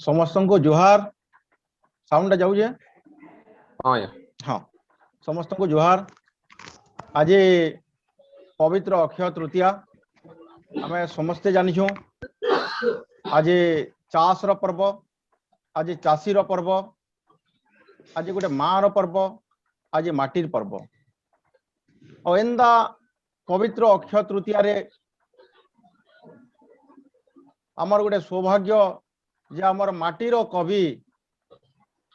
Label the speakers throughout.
Speaker 1: समस्त को जोहार। साउंड जाऊे?
Speaker 2: हाँ
Speaker 1: हाँ, समस्त को जोहार। आज पवित्र अक्षय तृतीया आम समस्ते जानिछू। आज चाष पर्व, आज चाषी पर्व, आज गोटे माँ पर्व, आज माटीर पर्व। और एंदा पवित्र अक्षय तृतीया रे आमर गोटे सौभाग्य जे आमर माटीर कवि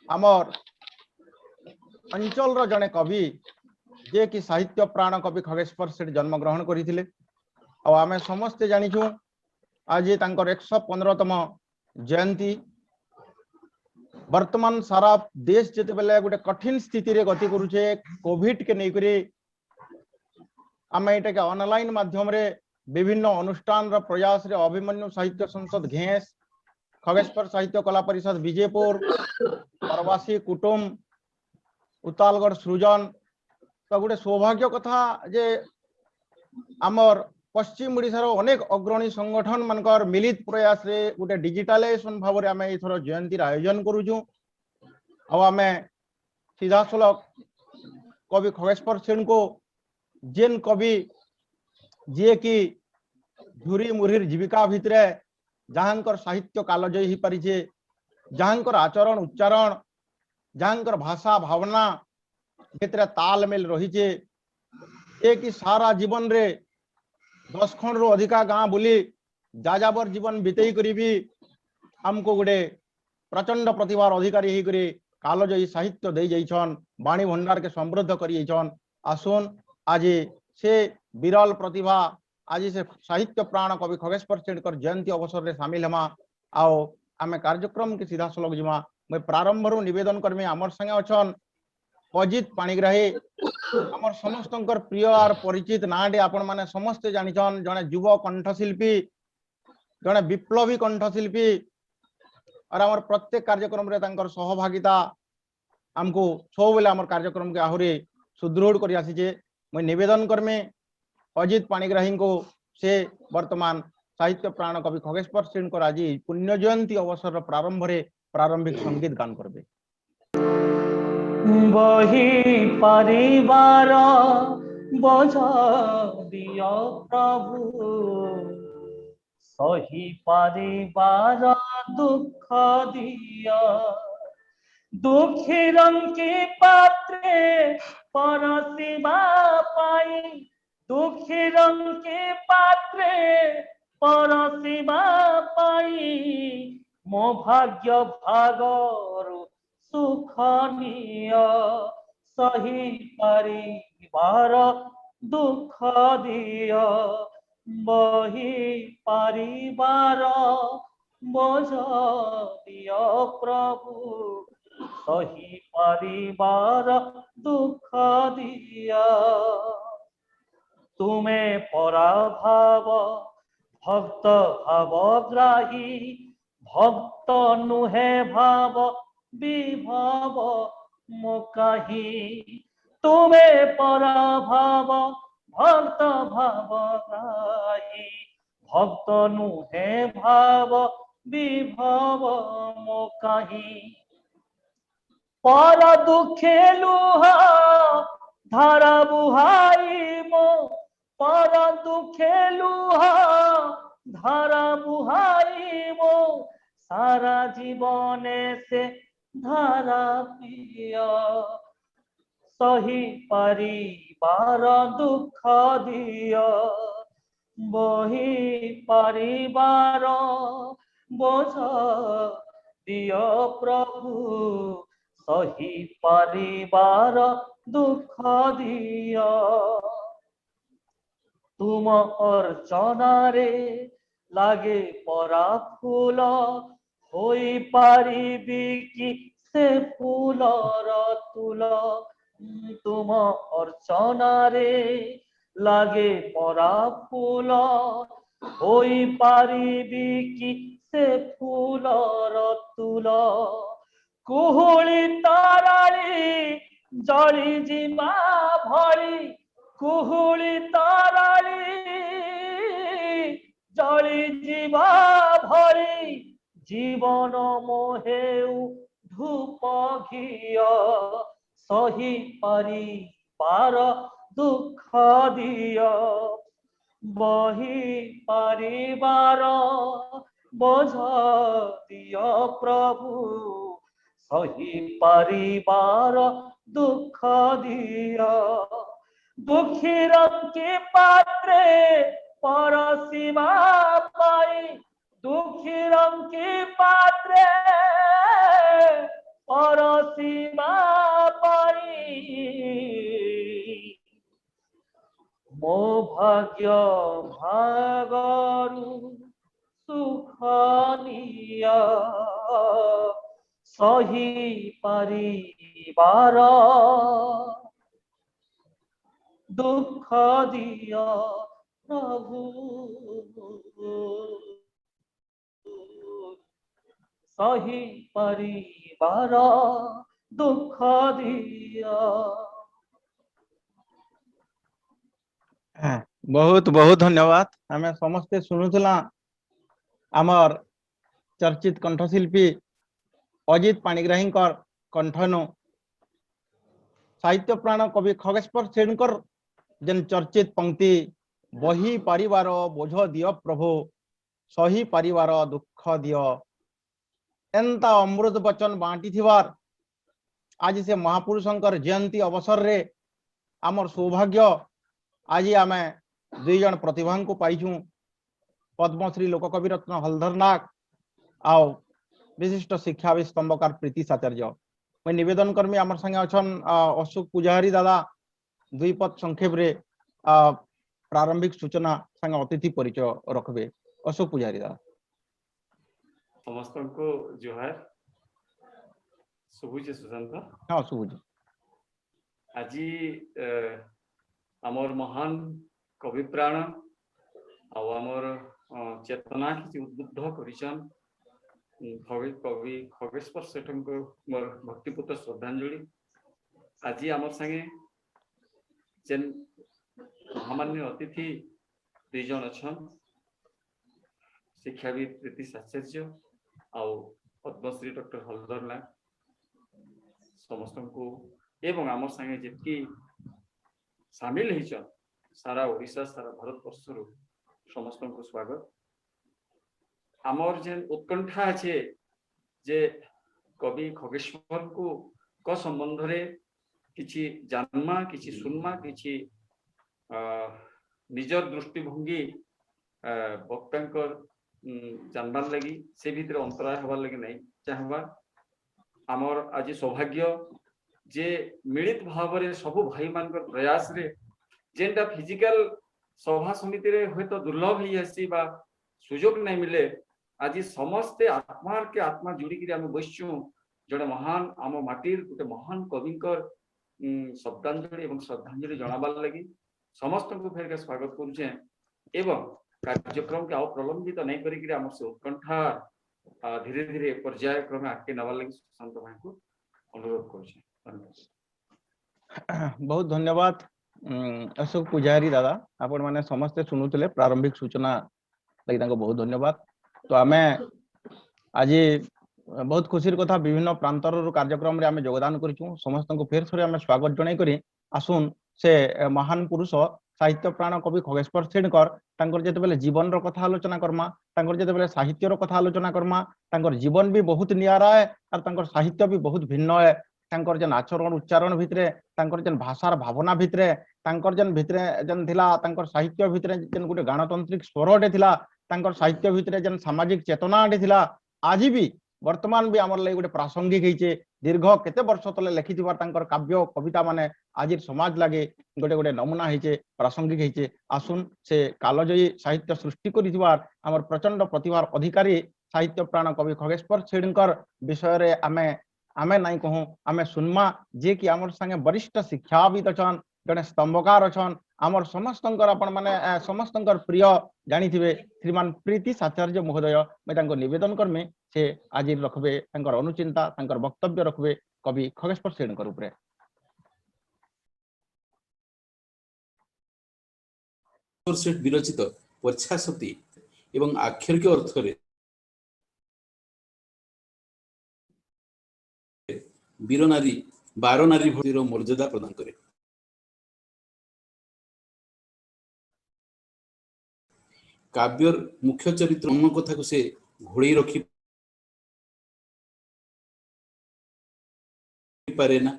Speaker 1: आमर अंचल जड़े कवि जे कि साहित्य प्राण कवि खगेश्वर सेठ जन्म ग्रहण करते। आम समस्ते जानिछू आज 115तम जयंती। वर्तमान सारा देश जिते बेले गोटे कठिन स्थिति रे गति करुचे कोविड के नहीं आम ये ऑनलाइन माध्यम रे विभिन्न अनुष्ठान प्रयास रे अभिमन्यु साहित्य संसद घेस, खगेश्वर साहित्य कला परिषद विजयपुर, प्रवासी कुटुंब, उतालगढ़ सृजन तो गोटे सौभाग्य कथा जे आमर पश्चिम ओडिशार अनेक अग्रणी संगठन मानकर मिलित प्रयास रे गोटे डिजिटालाइजेशन भाव में आम एथर जयंती आयोजन करूँ। आम सीधा सलख कवि खगेश्वर सेन को जेन कवि जी कि झुरी मुरीर जीविका भितर जहाँकर साहित्य कालजयी हो पारी, जहाँकर आचरण उच्चारण, जहाँकर भाषा भावना भितर तालमेल रही कि सारा जीवन रे 10 खंड रो अधिका गाँ बुली जाजाबर जीवन बितेई करी भी हमको गोटे प्रचंड प्रतिभार अधिकारी होकर कालजयी साहित्य दे जाइछन, वाणी भंडार के समृद्ध करी आसुन आज से विरल प्रतिभा आज से साहित्य प्राण कवि खगेश्वर सेठ जयंती अवसर में सामिल हमा। आओ आम कार्यक्रम के सीधा सलग जिमा। मैं प्रारंभ निवेदन करमी आमर संगे अच्छन अजित पाणिग्राही, आमर समस्त प्रिय आर परिचित नाटे आपण माने समस्ते जानिछन। जड़े युव कंठशिल्पी, जड़े विप्लवी कंठशिल्पी और आमर प्रत्येक कार्यक्रम रे तांकर सहभागिता आमको सब बेले आमर कार्यक्रम के आहुरी सुदृढ़ कर आसीचे। मैं निवेदन करमी अजित पाणिग्राही को से वर्तमान साहित्य प्राण कवि खगेश्वर सेन को आज पुण्य जयंती अवसर प्रारंभ रे प्रारंभिक संगीत गान करबे।
Speaker 3: बही परिवार बोझ दियो प्रभु, सही परिवार दुख दियो। दुखी रंग के पात्रे परसिबा पाई, दुखी रंग के पात्रे परसिबा पाई। मो भाग्य भागरु सुख निय, सही परिवार दुख दिय। बही परिवार बोझ दिय प्रभु, सही परिवार दुख दिया। तुम्हें पराभाव भक्त भावग्राही, भक्त नुहे भाव विभव मोकाही। तुम्हें पराभाव भक्त भावग्राही, भक्त नुहे भाव विभव मोकाही। पर दुखे लुहा धारा बुहाई मो, पर दुखे लुहा धारा बुहाई मो। सारा जीवने से धारा पिय, सही परिवार दुख दिय। बही परिवार बोझ दिय प्रभु, सही परिवार दुख दिय। तुम अर्चना रे लागे परा फूल, होई पारिबी कि से फूलर तुल। तुम अर्चना रे लागे परा फूल, होई पारिबी कि से फूलर तुल। कुहुली ताराली जली जिमा भरी, कुहुली ताराली जली जिमा भरी। जीवन मोहेउ धूप घिय सही पारी पार दुख दिय बही परिवार बोझ दिय प्रभु सही परिवार दुख दिय दुखी रंगी पात्रे परसीमा पाई दुखी रंगी पात्रे परसीमा पाई मो भाग्य भागरु सुखनिया सही परिवार दुख दिया प्रभु सही परिवार दुख दिया।
Speaker 1: बहुत बहुत धन्यवाद। आम समस्ते शुणुला आमर चर्चित कंठशिल्पी अजित पाणिग्राही कंठनु साहित्य प्राण कवि खगेश्वर सेणकर जेन चर्चित पंक्ति बही परिवार बोझ दिय प्रभु सही परिवार दुख दिय एंता अमृत वचन बांटी थिवार आज से महापुरुषंकर जयंती अवसर रे आमर सौभाग्य आज आम दुई जन प्रतिभा को पाइछू पद्मश्री लोककवि रत्न हलधर नाग आओ विशिष्ट शिक्षा स्तंभकार प्रीति आचार्य मैं निवेदन करमी आमर संगे अच्छन अशोक पुजारी दादा दुई पद संक्षेप रे प्रारंभिक सूचना संगे अतिथि परिचय रखबे। अशोक पुजारी दादा।
Speaker 2: समस्त को जोहार सुबुजे सुशांत।
Speaker 1: हाँ सुबुजे।
Speaker 2: आज आमर महान कवि प्राण आमर चेतना किसी उद्बुद्ध करिछन कवि खगेश्वर सेठ को मोर भक्तिपूत श्रद्धांजलि। आज आमर संगे जेन महामान्य अतिथि दुई जन अच्छन शिक्षाविद प्रीति आचार्य आउ पद्मश्री डॉक्टर हलधर नाग समस्त को एवं आम संगे जितकी सामिल होइछन सारा ओडिशा सारा भारत वर्ष समस्त को स्वागत। आमर जेन उत्कंठा अच्छे जे कवि खगेश्वर को संबंध रे किछि जानमा किछि सुनमा किछि निजर दृष्टिभंगी वक्तांकर जानबार लगी से भीतर अंतराय हबार लगी नहीं चाहबा आमर आज सौभाग्य जे मिलित भाव रे सबु भाई मानकर प्रयास रे जेनटा फिजिकल सभा समिति रे होय तो दुर्लभ ही आसी बा सुजोग नहीं मिले आज समस्ते आत्मा के आत्मा जुड़ी कि आम बसचु जड़े महान आम माटीर गोटे महान कविंकर शब्दांजलि एवं श्रद्धांजलि जनाबार लगी समस्त को फेर के स्वागत करुचे एवं कार्यक्रम के आउ प्रलंबित नहीं करी आम से उत्कंठा धीरे धीरे पर्याय क्रमे आगे नबार लगी सुशांत भाई को अनुरोध करुचे।
Speaker 1: बहुत धन्यवाद अशोक पुजारी दादा आपण माने समस्ते सुनुतले प्रारंभिक सूचना लगी बहुत धन्यवाद। तो आमे आज बहुत खुशी कथा विभिन्न प्रांतर कार्यक्रम रे आमे योगदान करिछु समस्त को फेर थोड़े आमे स्वागत जणाई करी आसुन से महान पुरुष साहित्य प्राण कवि खगेश्वर सेणकर तांकर जेते बेले जीवन रो कथा आलोचना करमा तांकर जेते बेले साहित्य रो कथा आलोचना करमा तांकर जीवन भी बहुत नियारा है और तांकर साहित्य भी बहुत भिन्न है तांकर जेन आचरण उच्चारण भितरे तांकर जेन भाषार भावना भितरे तांकर जेन भितरे जेन थिला तांकर साहित्य भितरे जेन गुटे गणतांत्रिक स्वरटे थिला तांकर साहित्य भितरे जेन सामाजिक चेतनाटे थिला आज भी वर्तमान भी आमर लगे गोटे प्रासंगिक होइचे दीर्घ केते वर्ष तले लिखिथिबार तांकर काव्य कविता माने आज समाज लागे गोटे गोटे नमूना होइचे प्रासंगिक होइचे आसुन से कालजयी साहित्य सृष्टि करिथिबार आमर प्रचंड प्रतिभार अधिकारी साहित्य प्राण कवि खगेश्वर सेणकर विषय रे आमे नहीं कहूँ आमे सुनमा जे कि आमर संगे वरिष्ठ शिक्षाविद अछन जड़े स्तंभकार अछन आमर समस्तंकर आपण माने समस्तंकर प्रिय जानिथिबे श्रीमान प्रीति आचार्य महोदय मैं तांको निवेदन करमे से आज रखबे तांकर अनुचिंता तांकर वक्तव्य रखबे कवि खगेश्वर सेणकर उपरे।
Speaker 4: सेठ विरचित वर्षासती एवं आक्षरिक अर्थ रे वीर नारी 12 नारी भूमिर मर्यादा प्रदान करे। काव्यर मुख्य चरित्र अन्य कथा को से घोड़े रखी पारे ना,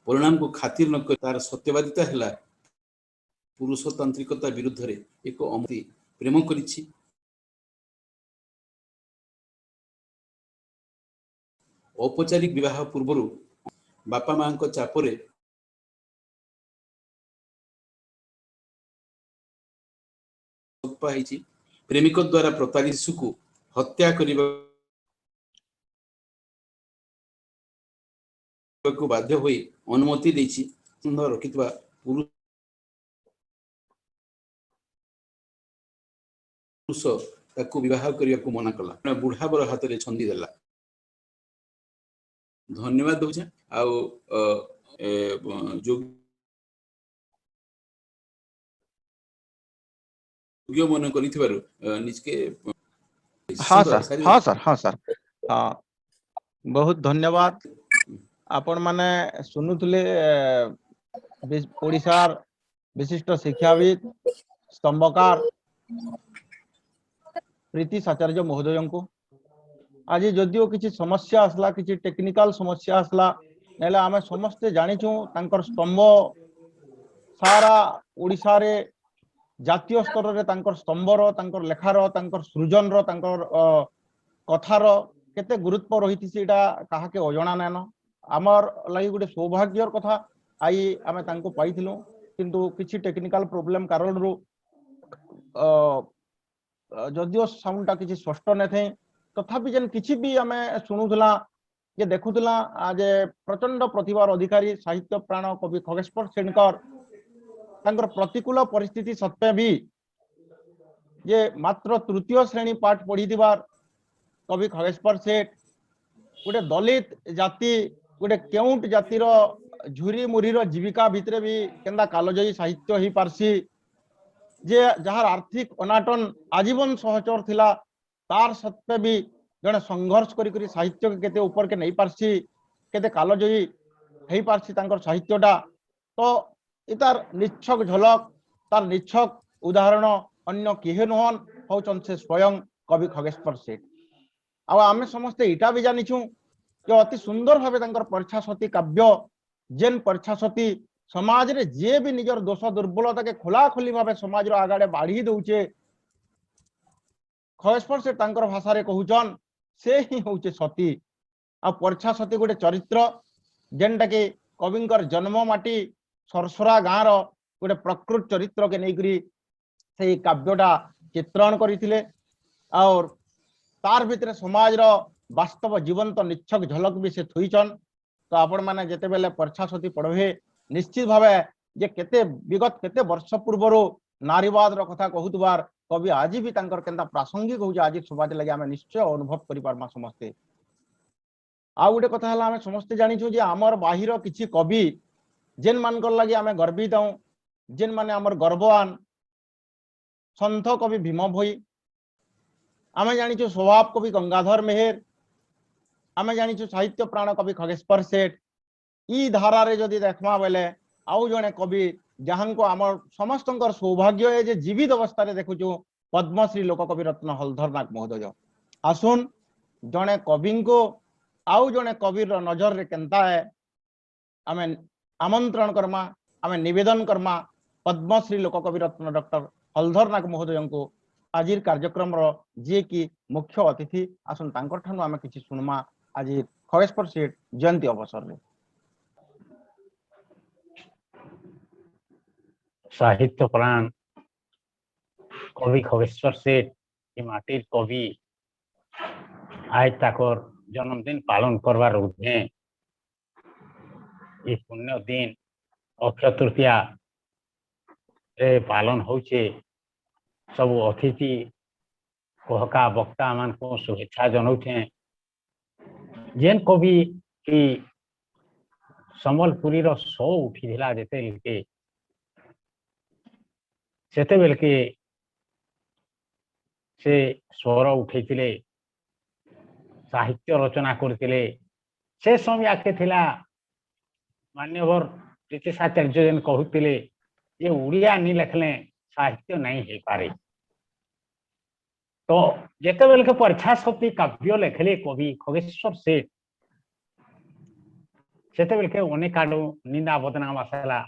Speaker 4: परिणाम को खातिर न कर तार सत्यवादिता है पुरुषतांत्रिकता विरुद्ध रे एक अमति प्रेम करिछि। औपचारिक विवाह पूर्व बापा मां को चापरे प्रेमिक द्वारा प्रतारित शिशु को हत्या करने को बाध्य होई अनुमति देछि। सुंदर रखितबा पुरुष ताकू विवाह करने को मना कला। बुढ़ा बर हाथ में छंदी देला। धन्यवाद दोचे आउ योग्य मन करिथिबारु निजके
Speaker 1: हाँ सर, हाँ सर, हाँ सर, हाँ बहुत धन्यवाद। आपण माने सुनुथले ओडिशार विशिष्ट शिक्षाविद स्तंभकार प्रीति आचार्य महोदय को आज जदिओ किसी समस्या आसला, किसी टेक्निकल समस्या आसला, नेले आमे समस्ते जानिछु तांकर स्तंभ सारा ओडिशा रे जातीय स्तर रे तांकर स्तंभर, तांकर लेखार, तांकर सृजनर, तांकर कथार केते गुरुत्व रहिति सेटा काहाके अजणा नान। आमर लागि गुटे सौभाग्यर कथा आई आमे तांको पाइथिलु, किंतु किछि टेक्निकल प्रॉब्लम कारण रु जदिओ साउंडटा किछि स्पष्ट नथे, तथापि जेन किछि भी आमे सुनुथला जे देखुथला आज प्रचंड प्रतिभार अधिकारी साहित्य प्राण कवि खगेश्वर सेनकर तांकर प्रतिकूल परिस्थिति सत्वे भी जे मात्र तृतीय श्रेणी पाठ पढ़ी दिवार कवि खगेश्वर सेठ गोटे दलित जाति गोटे केउंट जातिर झुरी मुरीर जीविका भितरे भी केंदा कालजयी साहित्य ही पारसी जे जहार आर्थिक अनाटन आजीवन सहचर थिला तार सत्वे भी जने संघर्ष करी करी साहित्य के केते ऊपर के नहीं पारसी, केते कालजयी हेई पारसी तांकर साहित्यटा। तो इतार निच्छक झलक तार निच्छक उदाहरण अन्य किहे नहन होचन से स्वयं कवि खगेश्वर सेठ। आमे समस्ते इटा भी जानिछु जे अति सुंदर भावे तांकर परिछासती काव्य जेन परिछासती समाज रे जे भी निजर दोष दुर्बलता के खोला खोली भावे समाज रो आगाडे बाढ़ी दउचे, खगेश्वर सेठ तांकर भाषा रे कहउचन से ही होचे सती। आ परिछासती गोटे चरित्र जेनटा के कविंकर जन्म माटी सरसरा गाँव रो गोटे प्रकृत चरित्र के नेकरी से काव्यटा चित्रण करथिले और तार भितरे समाज रो वास्तव जीवंत निच्छक झलक भी से थुईचन। तो आपण माने जेते बेले परिछासती पढ़बे निश्चित भावे जे केते विगत केते वर्ष पूर्वरो नारीवाद रो कथा कहउतबार कवि आज भी तांकर केंदा प्रासंगिक होउजे आज समाज लागि आमे निश्चय अनुभव करि पारमा समस्ते। आ गोटे कथा हला आमे समस्ते जानिछु जे हमर बाहिर किछि कवि जेन मानकर लागि आमे गर्वित हूं, जेन माने हमर गर्ववान संत कवि भीम भोई, आमे जानिछु स्वभाव कवि गंगाधर मेहेर, आमे जानिछु साहित्य प्राण कवि खगेश्वर सेठ। ई धारा रे जदि देखमा बेले आउ जने कवि जहां को आमर समस्तंकर सौभाग्य है जे जीवित अवस्था रे देखुछु पद्मश्री लोककवि रत्न हलधर नाग महोदय। आसुन जने कवि को आउ जने कविर नजर रे केंता है आमे आमंत्रण करमा, आमे निवेदन करमा पद्मश्री लोककवि रत्न डॉक्टर हलधर नाग महोदय को आज कार्यक्रम रो जे कि मुख्य अतिथि आसुन तांकर ठानु आमे किछि सुनमा आज खगेश्वर सेठ जयंती अवसर रे।
Speaker 5: साहित्य प्राण कवि खगेश्वर सेठ माटीर कवि आज ताकर जन्मदिन पालन करवार उठे ये पुण्य दिन अक्षय तृतीया रे पालन होचे। सब अतिथि कहका वक्ता मान को शुभेच्छा जनाऊे। जेन कवि की संबलपुरी रो शो उठी जेते सेते बेल के से स्वर उठे साहित्य रचना करते से समय आके थिला मान्यवर प्रीतिशाचार्य जेन कहते ये उड़िया नहीं लिखले साहित्य नहीं हो पारे। तो जिते बेल के परीक्षा शक्ति काव्य लिखले कवि खगेश्वर सेठ से बेल के अनेक आड़ू निंदा बदनाम आसला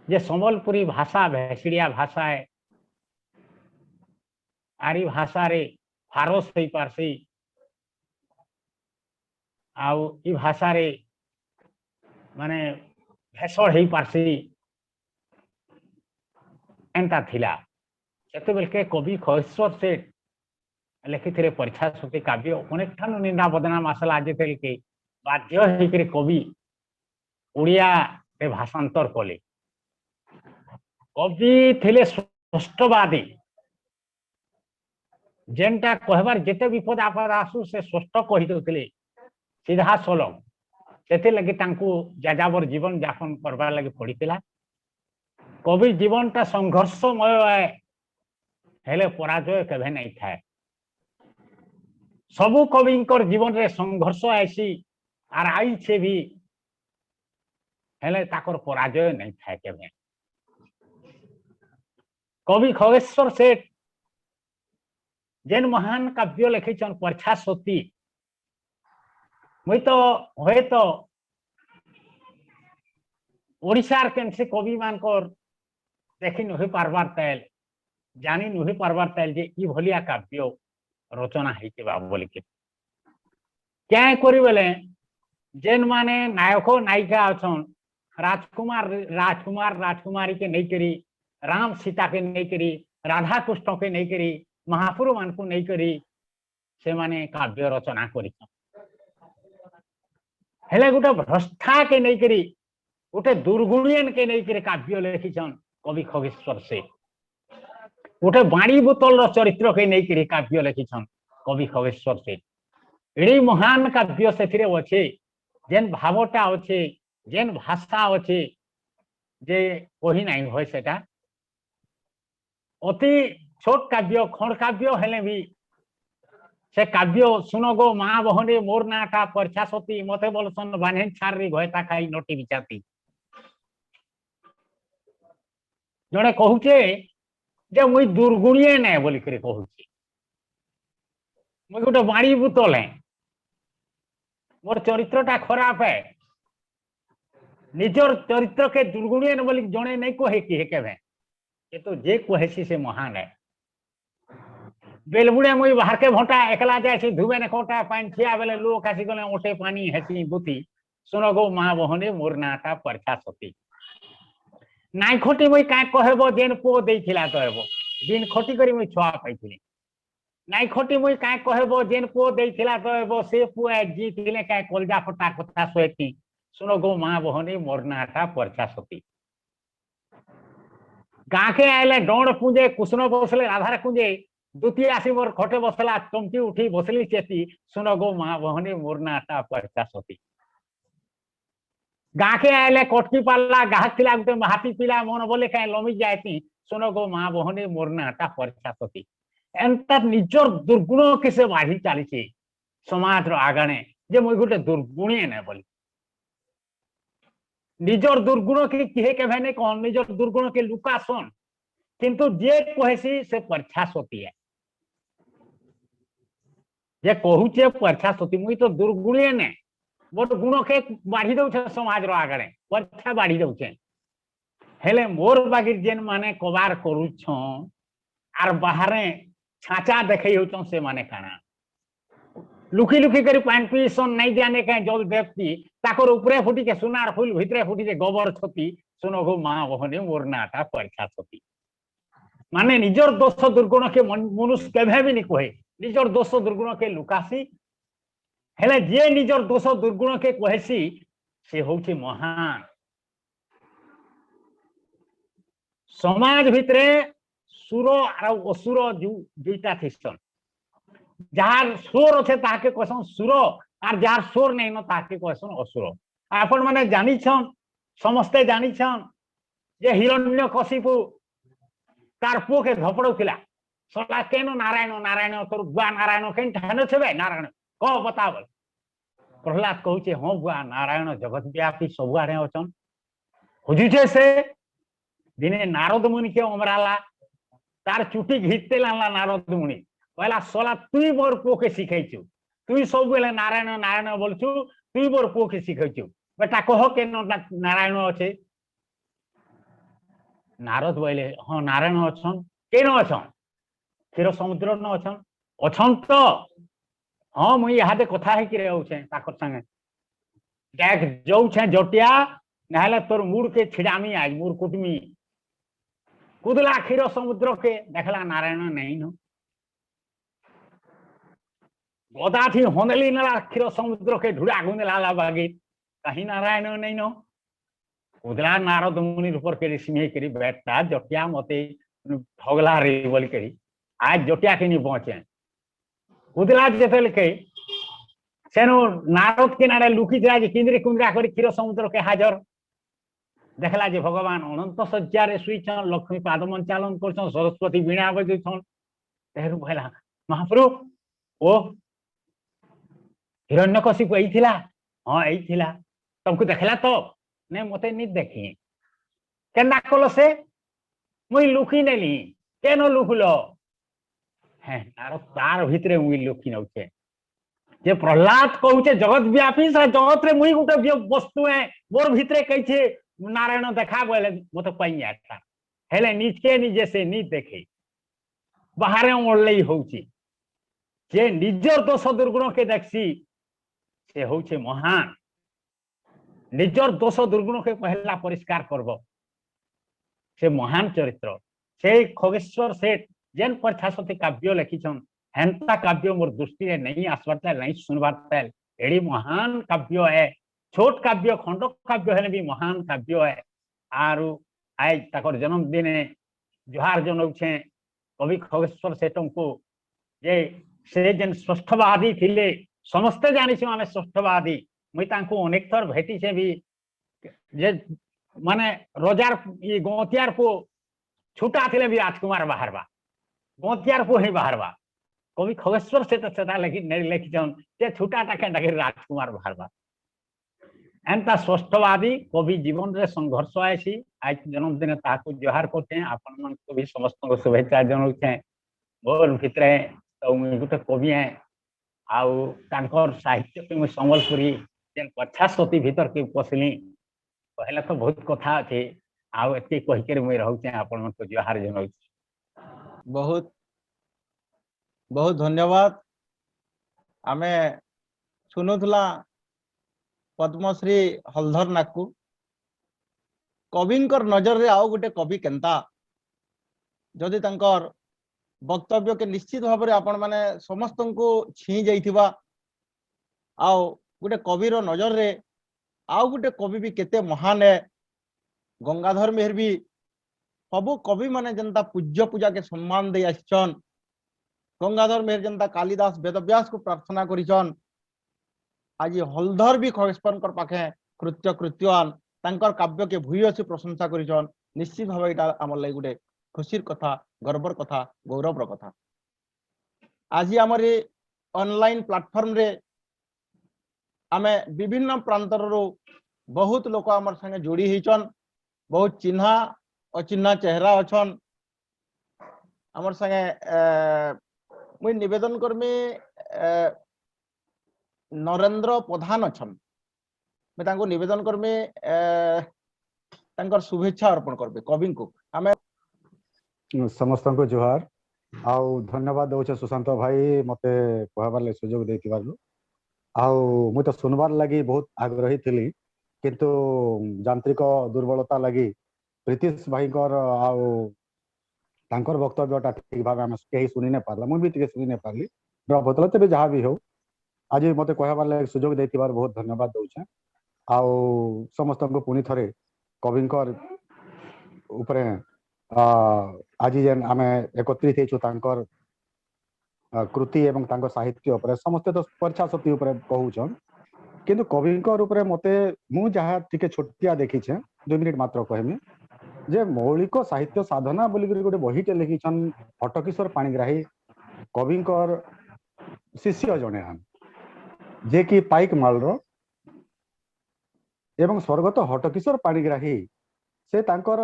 Speaker 5: जे संबलपुरी भाषा भेसिड़िया भाषा है आरी भाषा रे फारस हो पारसी आउ ई भाषा रे माने भेषड़ हो पारसी एंता थिला सेते बेल के कवि खगेश्वर सेठ लिखि परीक्षा शक्ति काव्य अनेक ठान निंदा बदनाम आसला जेते के बाध्य होकर कवि उड़िया रे भाषांतर कले। कवि थिले स्पष्टवादी जेनटा कहबार जेते विपद आपद आसु से स्पष्ट कहि दउथिले सीधा सलग सेते लगे तांकू जाजाबर जीवन यापन करबार लगे पड़ितिला। कवि जीवनटा संघर्षमय है हेले पराजय केभे नहीं थाए। सबु कविंकर जीवन रे संघर्ष आसी आर आई छे भी हेले ताकर पराजय नहीं थाए केभे। कवि खगेश्वर सेठ जेन महान काव्य लिखिछन परीक्षा शक्ति मुई तो होए तो ओडिशार केनसे कवि मानकर देखि नहि पारबार तैल जानी नहि पारबार तैल जे ई भलिया काव्य रचना हेके बा बोली के क्या करी बेले जेन माने नायक नायिका अछन राजकुमार राजकुमारी के नहीं करी राम सीता के नहीं करी राधा कृष्ण के नहीं करी महापुर मान को नहीं करी से माने काव्य रचना करी हेले गोटे भ्रष्टा के नहीं करी गोटे दुर्गुणियन के नहीं करी काव्य लिखिछन कवि खगेश्वर से। गोटे बाणी बोतल चरित्र के नहीं करी काव्य लिखिछन कवि खगेश्वर से। एड़ी महान काव्य से अच्छे जेन भावटा अच्छे जेन भाषा अच्छे जे कही नहीं होय सेटा अति छोट काव्य खंड काव्य हेले भी से काव्य सुनो गो माँ बहने मोर नाटा परीक्षा सती मते बोलसन बान्हेन छारी घयता खाई नोटी बिचाती जड़े कहूचे जे मुई दुर्गुणिये ने बोली करे कहूची मुई गोटे बाणी बोतल है मोर चरित्रटा खराब है निजर चरित्र के दुर्गुणिये ने बोली जड़े नहीं कहे कि केवे ये तो जे कहेसी से महान है। बेलबुड़े मुई बाहर के भोटा एकला जाए धुबे ने कोटा पानी थिया बेले लोक आसी गले ओटे पानी हेसी बुती सुनो गो माँ बहने मोर नाटा परीक्षा सती नाई खटी मुई का कहबो जेन पो देइथिला तो हेबो दिन खटी करी मुई छुआ पाइथिली नाई खटी मुई का कहबो जेन पो देइथिला तो हेबो से पुआ जीतिले का कलजा फटा कथा सोएती सुनो गो माँ बहने मोर नाटा परीक्षा सती गाँ के आइले डोड़ पुंजे कुसुन बसले राधार कुंजे द्वितीय आसी मोर खटे बसला चमकी उठी बसली चेती सुनो गो माँ बहने मोर नाटा परीक्षा सती गाँ के आइले कटकी पाला गाहक थिला गुटे हाथी पिला मन बोले कहीं लमी जाती सुनो गो माँ बहने मोर नाटा परीक्षा सती एंता निजर दुर्गुण किसे बाढ़ी चली समाज आगणे जे मुई गोटे दुर्गुणी ने बोली निजर दुर्गुण के किहे के भाई नहीं कौन निजर दुर्गुण के लुकासन किंतु जे कहेसी से परीक्षा सती है जे कहूचे परीक्षा सती मुई तो दुर्गुणी ने मोर गुण के बाढ़ी दउछे समाज रो आगणे परीक्षा बाढ़ी दउछे हेले मोर बागिर जेन माने कबार करूछन आर बाहरे छाचा देखै होछन से माने काना लुकी लुकी करी पान पीसन नहीं जाने कहीं जल व्यक्ति ताकर ऊपरे फुटी के सुनार फूल भितरे फुटी के गोबर छती सुनो गो माँ बहने मोर नाटा परीक्षा सती माने निजर दोष दुर्गुण के मनुष्य केभे भी नहीं कहे निजर दोष दुर्गुण के लुकासी हेले जे निजर दोष दुर्गुण के कहेसी से होछि महान। समाज भितरे सुर और असुर दुईटा थिसन जार सुर अच्छे ताके कहसन सुर और जार सुर नहीं न ताके कहसन असुर। आपण माने जानी छन समस्ते जानी छन जे हिरण्यकशिपु तार पुओ के धपड़ौथिला सला केनो नारायण नारायण तोर बुआ नारायण केन ठानो छबे नारायण कह बताबल प्रहलाद कहूचे हाँ बुआ नारायण जगत व्यापी सब आड़े अछन खोजुचे से दिने नारद मुनि के अमराला तार चुटी घिचते लाला नारद मुनि कहला सोला तुई मोर पो के सिखैछु तुई सब बेले नारायण नारायण बोलछु तुई मोर पो के सिखैछु बेटा कह के नारायण अच्छे नारद बोले हाँ नारायण अछन केन अछन क्षीर समुद्र न अछन अछन तो हाँ मुई इहादे कथा है कि रहउछे ताकर संगे देख जाउछे जटिया नहले तोर मुड़ के छिड़ामी आज मुड़ कुटमी कुदला क्षीर समुद्र के देखला नारायण नहीं न गोदा थी होंदली नला क्षीर समुद्र के ढुड़ा गुंदला बागी कहीं नारायण नहीं न कुदला नारद मुनि ऊपर के सिंह करी बैठता जटिया मते ठगला रे बोल करी आज जटिया के नहीं पहुंचे कुदला जेतल के सेनो नारद के नारे लुकी जा जे किंद्री कुंद्रा करी क्षीर समुद्र के हाजर देखला जे भगवान अनंत सज्जा रे सुईछन लक्ष्मी पादमन चालन करछन सरस्वती वीणा बजैछन तेरु भला महाप्रभु ओ हिरण्यकशिपु एइथिला हां एइथिला तुमको देखला तो ने मते नि देखी केना कलो से मुई लुकी नेली केनो लुकलो है तार तार भितरे मुई लुकी नउछे जे प्रहलाद कहूचे जगत व्यापी से जगत रे मुई गुटे वस्तु है मोर भितरे कहछे नारायण देखा बोले मते पई आता हेले नीचे निजे से नी देखे बाहर ओळई होउची जे निजर दोष दुर्गुण के देखसी से होउचे महान निजर दोष दुर्गुण के पहला परिष्कार करबो से महान चरित्र से खगेश्वर सेठ जेन परछासती काव्य लिखिछन हेंता काव्य मोर दृष्टि रे नहीं आसबारता नहीं सुनबारता एडी महान काव्य है छोट काव्य खंड काव्य है भी महान काव्य है आरु आज ताकर जन्मदिन जुहार जनौछे कवि खगेश्वर सेठ को जे से जेन स्वस्थवादी थिले समस्ते जानिछु आमे स्वस्थवादी मुई तांको अनेक थर भेटी से भी जे माने रोजार ये गोतियार को छुटा थिले भी राजकुमार बाहरबा गोतियार को ही बाहरबा कवि खगेश्वर सेठ सेटा लिखिछन जे छुटाटा के राजकुमार बाहरबा एंता स्वस्थवादी कवि जीवन रे संघर्ष आसी आज जन्मदिन ताकू जोहार करते आपण मन को भी समस्त को शुभेच्छा जनाउछे मोर भितरे तो मुई गुटे कवि है आउ तांकर साहित्य के मुई संबलपुरी जेन पछासती भीतर के पसली पहले तो बहुत कथा अछि आउ एते कहि के मुई रहउछे आपण मन को जोहार जनाउछे
Speaker 1: बहुत बहुत धन्यवाद आमे सुनुथला पद्मश्री हलधर नाकू कविंकर नजर रे आओ गोटे कवि केंता जदि तंकर वक्तव्य के निश्चित भाव में आपण माने समस्त को छी जाइथिबा आओ गोटे कविर नजर रे आओ गोटे कवि भी केते महान है गंगाधर मेहर भी सबु कवि माने जनता पूज्य पूजा के सम्मान दे आछन गंगाधर मेहर जनता कालिदास वेदव्यास को प्रार्थना करिछन आज हलधर भी खगेश्वर पाखे कृत्य कृत्यान तांकर काव्य के भूयसी प्रशंसा करिछन निश्चित भाव एटा हमर लागि गुटे खुशीर कथा गर्वर कथा गौरवर कथा आज आमर ऑनलाइन प्लेटफॉर्म रे आमे विभिन्न प्रांतर बहुत लोक आमर संगे जोड़ी होइछन बहुत चिन्हा अचिन्हा चेहरा अछन आमर संगे मुई निवेदन करमी नरेंद्र प्रधान अछन मैं तांको निवेदन करमे तांकर शुभेच्छा अर्पण करबे कवि को आमे
Speaker 6: समस्त को जोहार आउ धन्यवाद दउछे सुशांत भाई मते कहबार ले सुयोग देथिबारु आउ मु तो सुनबार लागि बहुत आग्रही थिली किंतु यांत्रिक दुर्बलता लागि प्रीतिश भाई कर आउ तांकर वक्तव्यटा ठीक भाव हम केही सुनी ने पारला मु भी टिके सुनी ने पारली बतल तबे जहाँ भी हो आज मते कहबार लागि सुयोग देथिबार बहुत धन्यवाद दउछे आउ समस्त को पुनी थरे कविंकर ऊपर आज जेन आमे एकत्रित हेचु तांकर कृति एवं तांकर साहित्य ऊपर समस्त तो परछासती ऊपर कहूछन किंतु कविंकर ऊपर मते मु जहा टिके छोटिया देखि छे 2 मिनिट मात्र कहमी जे मौलिक साहित्य साधना बोली गोटे बहीटे लिखिछन हटकिशोर पाणिग्राही कविंकर शिष्य जने हम जे कि पाइक मालर एवं स्वर्गत हटकिशोर पाणिग्राही से तांकर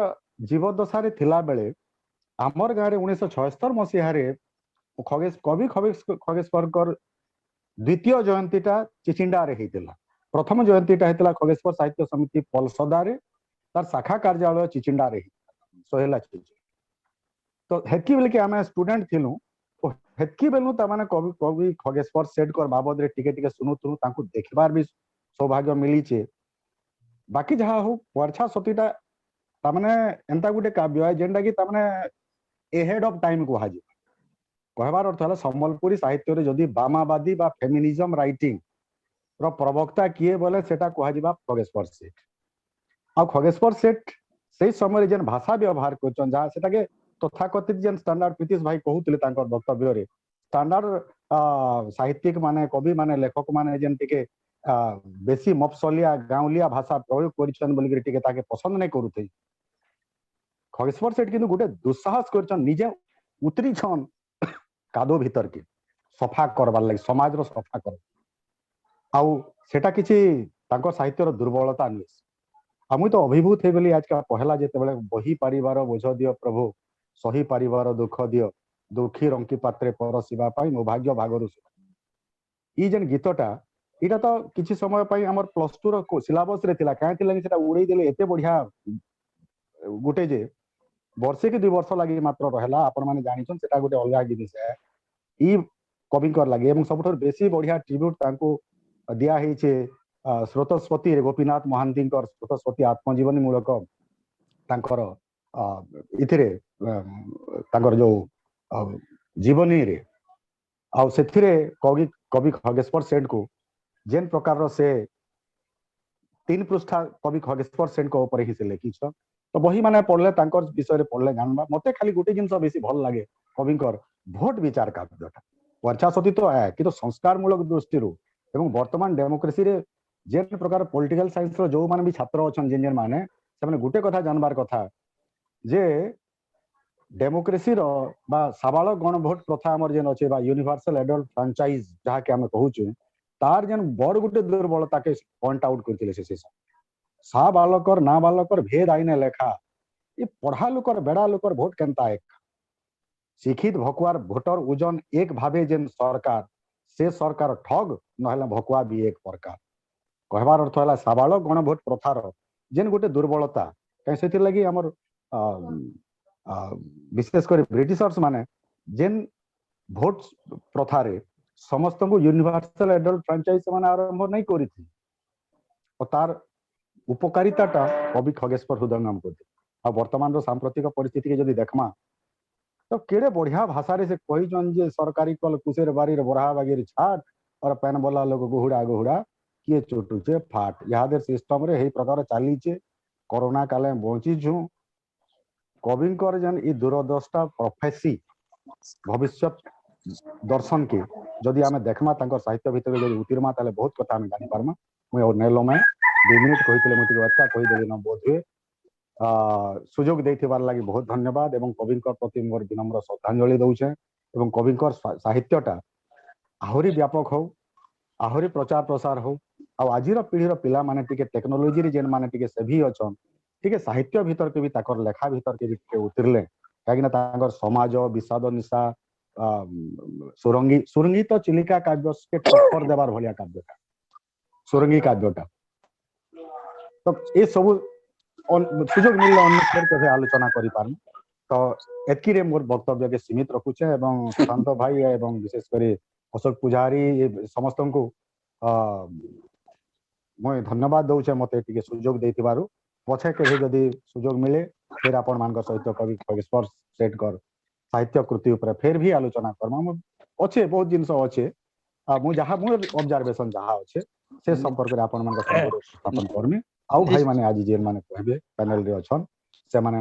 Speaker 6: जीवदशा थिला बेले आमर गाँव 1976 मसीह खगेश कवि खगेश्वर द्वितीय जयंतीटा चिचिंडारे होता प्रथम जयंतीटा होता खगेश्वर साहित्य समिति पलसदारे तार शाखा कार्यालय चिचिंडारे सोहेला तो हेतकी बेले कि आम स्टूडेंट थिलु हेतकी बेलु तामाने कवि कवि खगेश्वर सेठकर बाबद रे टिके टिके सुनुथुनु तांकु देखबार भी सौभाग्य मिलीचे बाकी जहा हो वर्षा सतीटा तामाने एंता गुटे काव्य है जेंटा कि तामाने एहेड ऑफ टाइम को हाजी कहबार अर्थ है सम्बलपुरी साहित्य रे जदि वामावादी बा फेमिनिज्म राइटिंग रो प्रवक्ता किए बोले सेटा कहजिबा खगेश्वर सेठ आ खगेश्वर सेठ से समय जेन भाषा व्यवहार करछन जहा सेटा के तथाकथित जेन स्टैंडर्ड प्रीतिश भाई कहूतले तांकर वक्तव्य रे स्टैंडर्ड साहित्यिक माने कवि माने लेखक माने जेन टिके बेसी मफसलिया गाँवलिया भाषा प्रयोग करछन बोली टिके ताके पसंद नहीं करूथे खगेश्वर सेठ किंतु गोटे दुस्साहस करछन निजे उतरी छन कादो भीतर के सफा करबार लगे समाज रो सफा कर आउ सेटा किछि तांको साहित्य रो दुर्बलता नुहे आ मुई तो अभिभूत हे बोली आज का पहला जेते बेले बही परिवार बोझ दियो प्रभु सही परिवार दुख दियो दुखी रंकी पात्रे परसिबा पाई मो भाग्य भागरु ई जेन गीतटा इटा तो किछि समय पाई हमर प्लस 2 रो सिलेबस रे थिला काहे थिला सेटा उड़ै देले एते बढ़िया गुटे जे वर्षे के 2 वर्ष लागि मात्र रहला आपण माने जानिछन सेटा गुटे अलगा जिनिस है ई कविकर लागि एवं सबथर बेसी बढ़िया ट्रिब्यूट तांको दिया हिचे स्रोतस्वती गोपीनाथ महांती स्रोतस्वती आत्मजीवनी मूलक तांकर इथिरे तांकर जो जीवनी रे आ सेथिरे कवि कवि खगेश्वर सेठ को जेन प्रकार से 3 पृष्ठा कवि खगेश्वर सेठ को ऊपर ही से लिखी तो बही माने पढ़ले तांकर विषय रे पढ़ले जानबा मते खाली गोटे जिंस बेसी भल लागे कविकर भोट विचार काव्यटा वर्षा सती तो है कि तो संस्कार मूलक दृष्टि एवं वर्तमान डेमोक्रेसी रे जेन प्रकार पॉलिटिकल साइंस रो जो माने भी छात्र अछन जेन माने से माने गुटे कथा जानबार कथा जे डेमोक्रेसी रो बा साबालक गण भोट प्रथा हमर जेन अछि बा यूनिवर्सल एडल्ट फ्रेंचाइज जहा के हम कहूछु तार जेन बड़ गुटे दुर्बलता के पॉइंट आउट करथिले से सा बालकर ना बालकर भेद आईने लेखा ये पढ़ा लुकर बेड़ा लुकर भोट केनता एक शिक्षित भकुआर भोटर ओजन एक भावे जेन सरकार से सरकार ठग नहले भकुआ भी एक प्रकार कहबार अर्थ है साबालक गण भोट प्रथार जेन गोटे दुर्बलता कहीं से लगी हमर विशेषकर ब्रिटिशर्स माने जेन भोट प्रथारे समस्त को यूनिवर्सल एडल्ट फ्रेंचाइज माने आरंभ नहीं करी थी और तार उपकारिताटा कवि खगेश्वर हृदयंगम करते आ वर्तमान सांप्रतिक परिस्थिति के जदि देखमा तो केड़े बढ़िया भाषा रे से कहिजन जे सरकारी कल कुसेर बारी रे बरहा बागेर छाट और पेन बोला लोग गुहुड़ा गुहुड़ा किए चुटुचे फाट यादे सिस्टम रे हे प्रकार चाली छे कोरोना काले बंची छु कविंकर जन ई दूरदृष्टा प्रोफेसी भविष्य दर्शन के जदि आमे देखमा तांकर साहित्य भीतर जदि उतिरमा ताले बहुत कथा हम जानि पारमा मुई और नेलो में 2 मिनिट कहितले मते वार्ता कहि देली न बोध हुए सुजोग देथिबार लागि बहुत धन्यवाद एवं कविंकर प्रति मोर विनम्र श्रद्धांजलि दउछे एवं कविंकर साहित्यटा आहुरी व्यापक हो आहुरी प्रचार प्रसार हो आ आजिर पीढ़ीर पिला माने टिके टेक्नोलॉजी रे जेन माने टिके सेभी अछन टिके साहित्य भीतर के भी ताकर लेखा भीतर के टिके उतरले कागिना ताकर समाज विषाद निशा सुरंगी सुरंगी तो चिलिका काव्य के टक्कर देबार भलिया काव्यटा सुरंगी काव्यटा तो ए सब सुजोग मिलले अन्य फेर के आलोचना करि पारम तो एतकी रे मोर वक्तव्य के सीमित रखुछे एवं शांत भाई एवं विशेष करे अशोक पुजारी समस्त को मैं धन्यवाद दउछे मते टिके सुजोग देथिबारु पछे के जदि सुजोग मिले फिर आपण मान सहित कवि खगेश्वर सेठ कर साहित्य कृति ऊपर फिर भी आलोचना करमा अच्छे बहुत जिनस अच्छे मु जहा मोर ऑब्जर्वेशन जहा अच्छे से संपर्क रे आपण मान स्थापन करमी आउ भाई माने आज जेन माने कहबे पैनल रे अछन से माने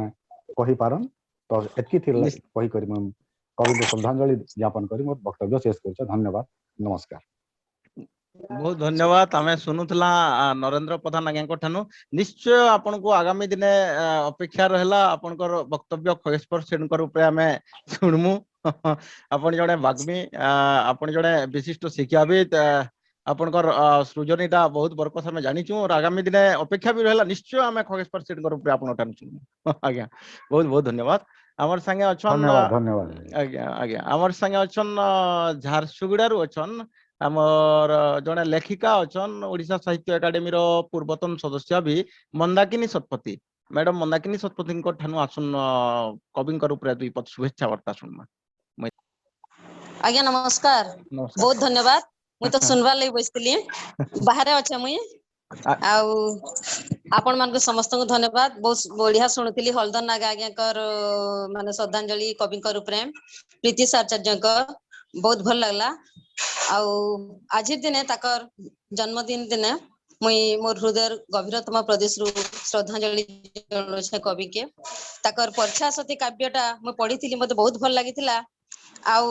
Speaker 6: कहि पारन तो एतकी थिला कहि करी हम कवि को श्रद्धांजलि ज्ञापन करी मोर वक्तव्य शेष करछ धन्यवाद नमस्कार
Speaker 7: बहुत धन्यवाद आमे सुनुथला नरेंद्र प्रधान आज्ञा ठानु निश्चय आपन को आगामी दिन अपेक्षा रहला आपन वक्तव्य खगेश्वर सेठ ऊपर आमे सुनमु आपन जड़े बाग्मी आपन जड़े विशिष्ट शिक्षाविद ଆପଣଙ୍କର ସୃଜନୀଟା ବହୁତ ବଡ଼ କଥା ଆମେ ଜାଣିଛୁ और आगामी दिन अपेक्षा भी रहला निश्चय आमे खगेश्वर सेठकर उपरे आपण ठानु सुनू आज्ञा बहुत बहुत धन्यवाद हमर संगे अछन
Speaker 6: धन्यवाद धन्यवाद
Speaker 7: आज्ञा आज्ञा हमर संगे अछन झारसुगुड़ारू अछन हमर जने लेखिका अछन ओडिशा साहित्य एकेडमी रो पूर्वतन सदस्य भी मंदाकिनी शतपथी मैडम मंदाकिनी शतपथी को ठानु आसुन कविंकर उपरे दुई पद शुभेच्छा वार्ता सुनमा
Speaker 8: आज्ञा नमस्कार
Speaker 7: नमस्कार
Speaker 8: बहुत धन्यवाद मुई तो सुनबार लई बसतिली बाहर अच्छे मुई आउ आपण मान समस्त को धन्यवाद बहुत बढ़िया शुणुली हलधर नाग आज्ञा माने श्रद्धांजलि कविंकर प्रेम प्रीतिश आचार्य बहुत भल लगला आउ आज दिने ताकर जन्मदिन दिने मुई मोर हृदय गभीरतम प्रदेश रु श्रद्धांजलि जणाउछे कवि के ताकर पर्छा सती काव्यटा मुई पढ़ी मते बहुत भल लागितिला आउ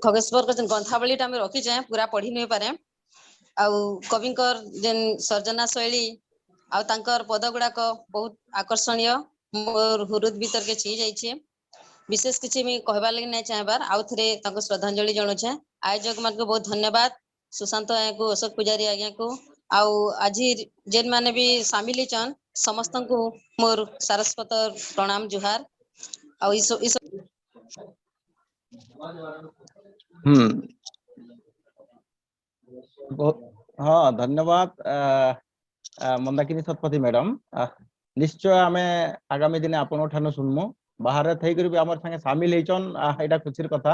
Speaker 8: खगेश्वर ग्रंथावली रखी जाए पूरा पढ़ी नहीं पारे आउ कविंकर जेन सर्जना शैली आउ तांकर पद गुड़ाक बहुत आकर्षणीय मोर हृदय भीतर के छी जाइछे विशेष किसी मी कहबार लगी नहीं चाहबार आउ थरे तांको श्रद्धांजलि जणाउछे आयोजक मान को बहुत धन्यवाद सुशांत आज्ञा को अशोक पुजारी आज्ञा को आउ आज जेन माने भी शामिल छन समस्त को मोर सारस्वत प्रणाम जुहार आउ
Speaker 7: हाँ धन्यवाद मंदाकिनी शतपथी मैडम निश्चय आमे आगामी दिन आपण ठानु सुनमु बाहर थई करी भी हमर संगे शामिल हेचन एटा खुशीर कथा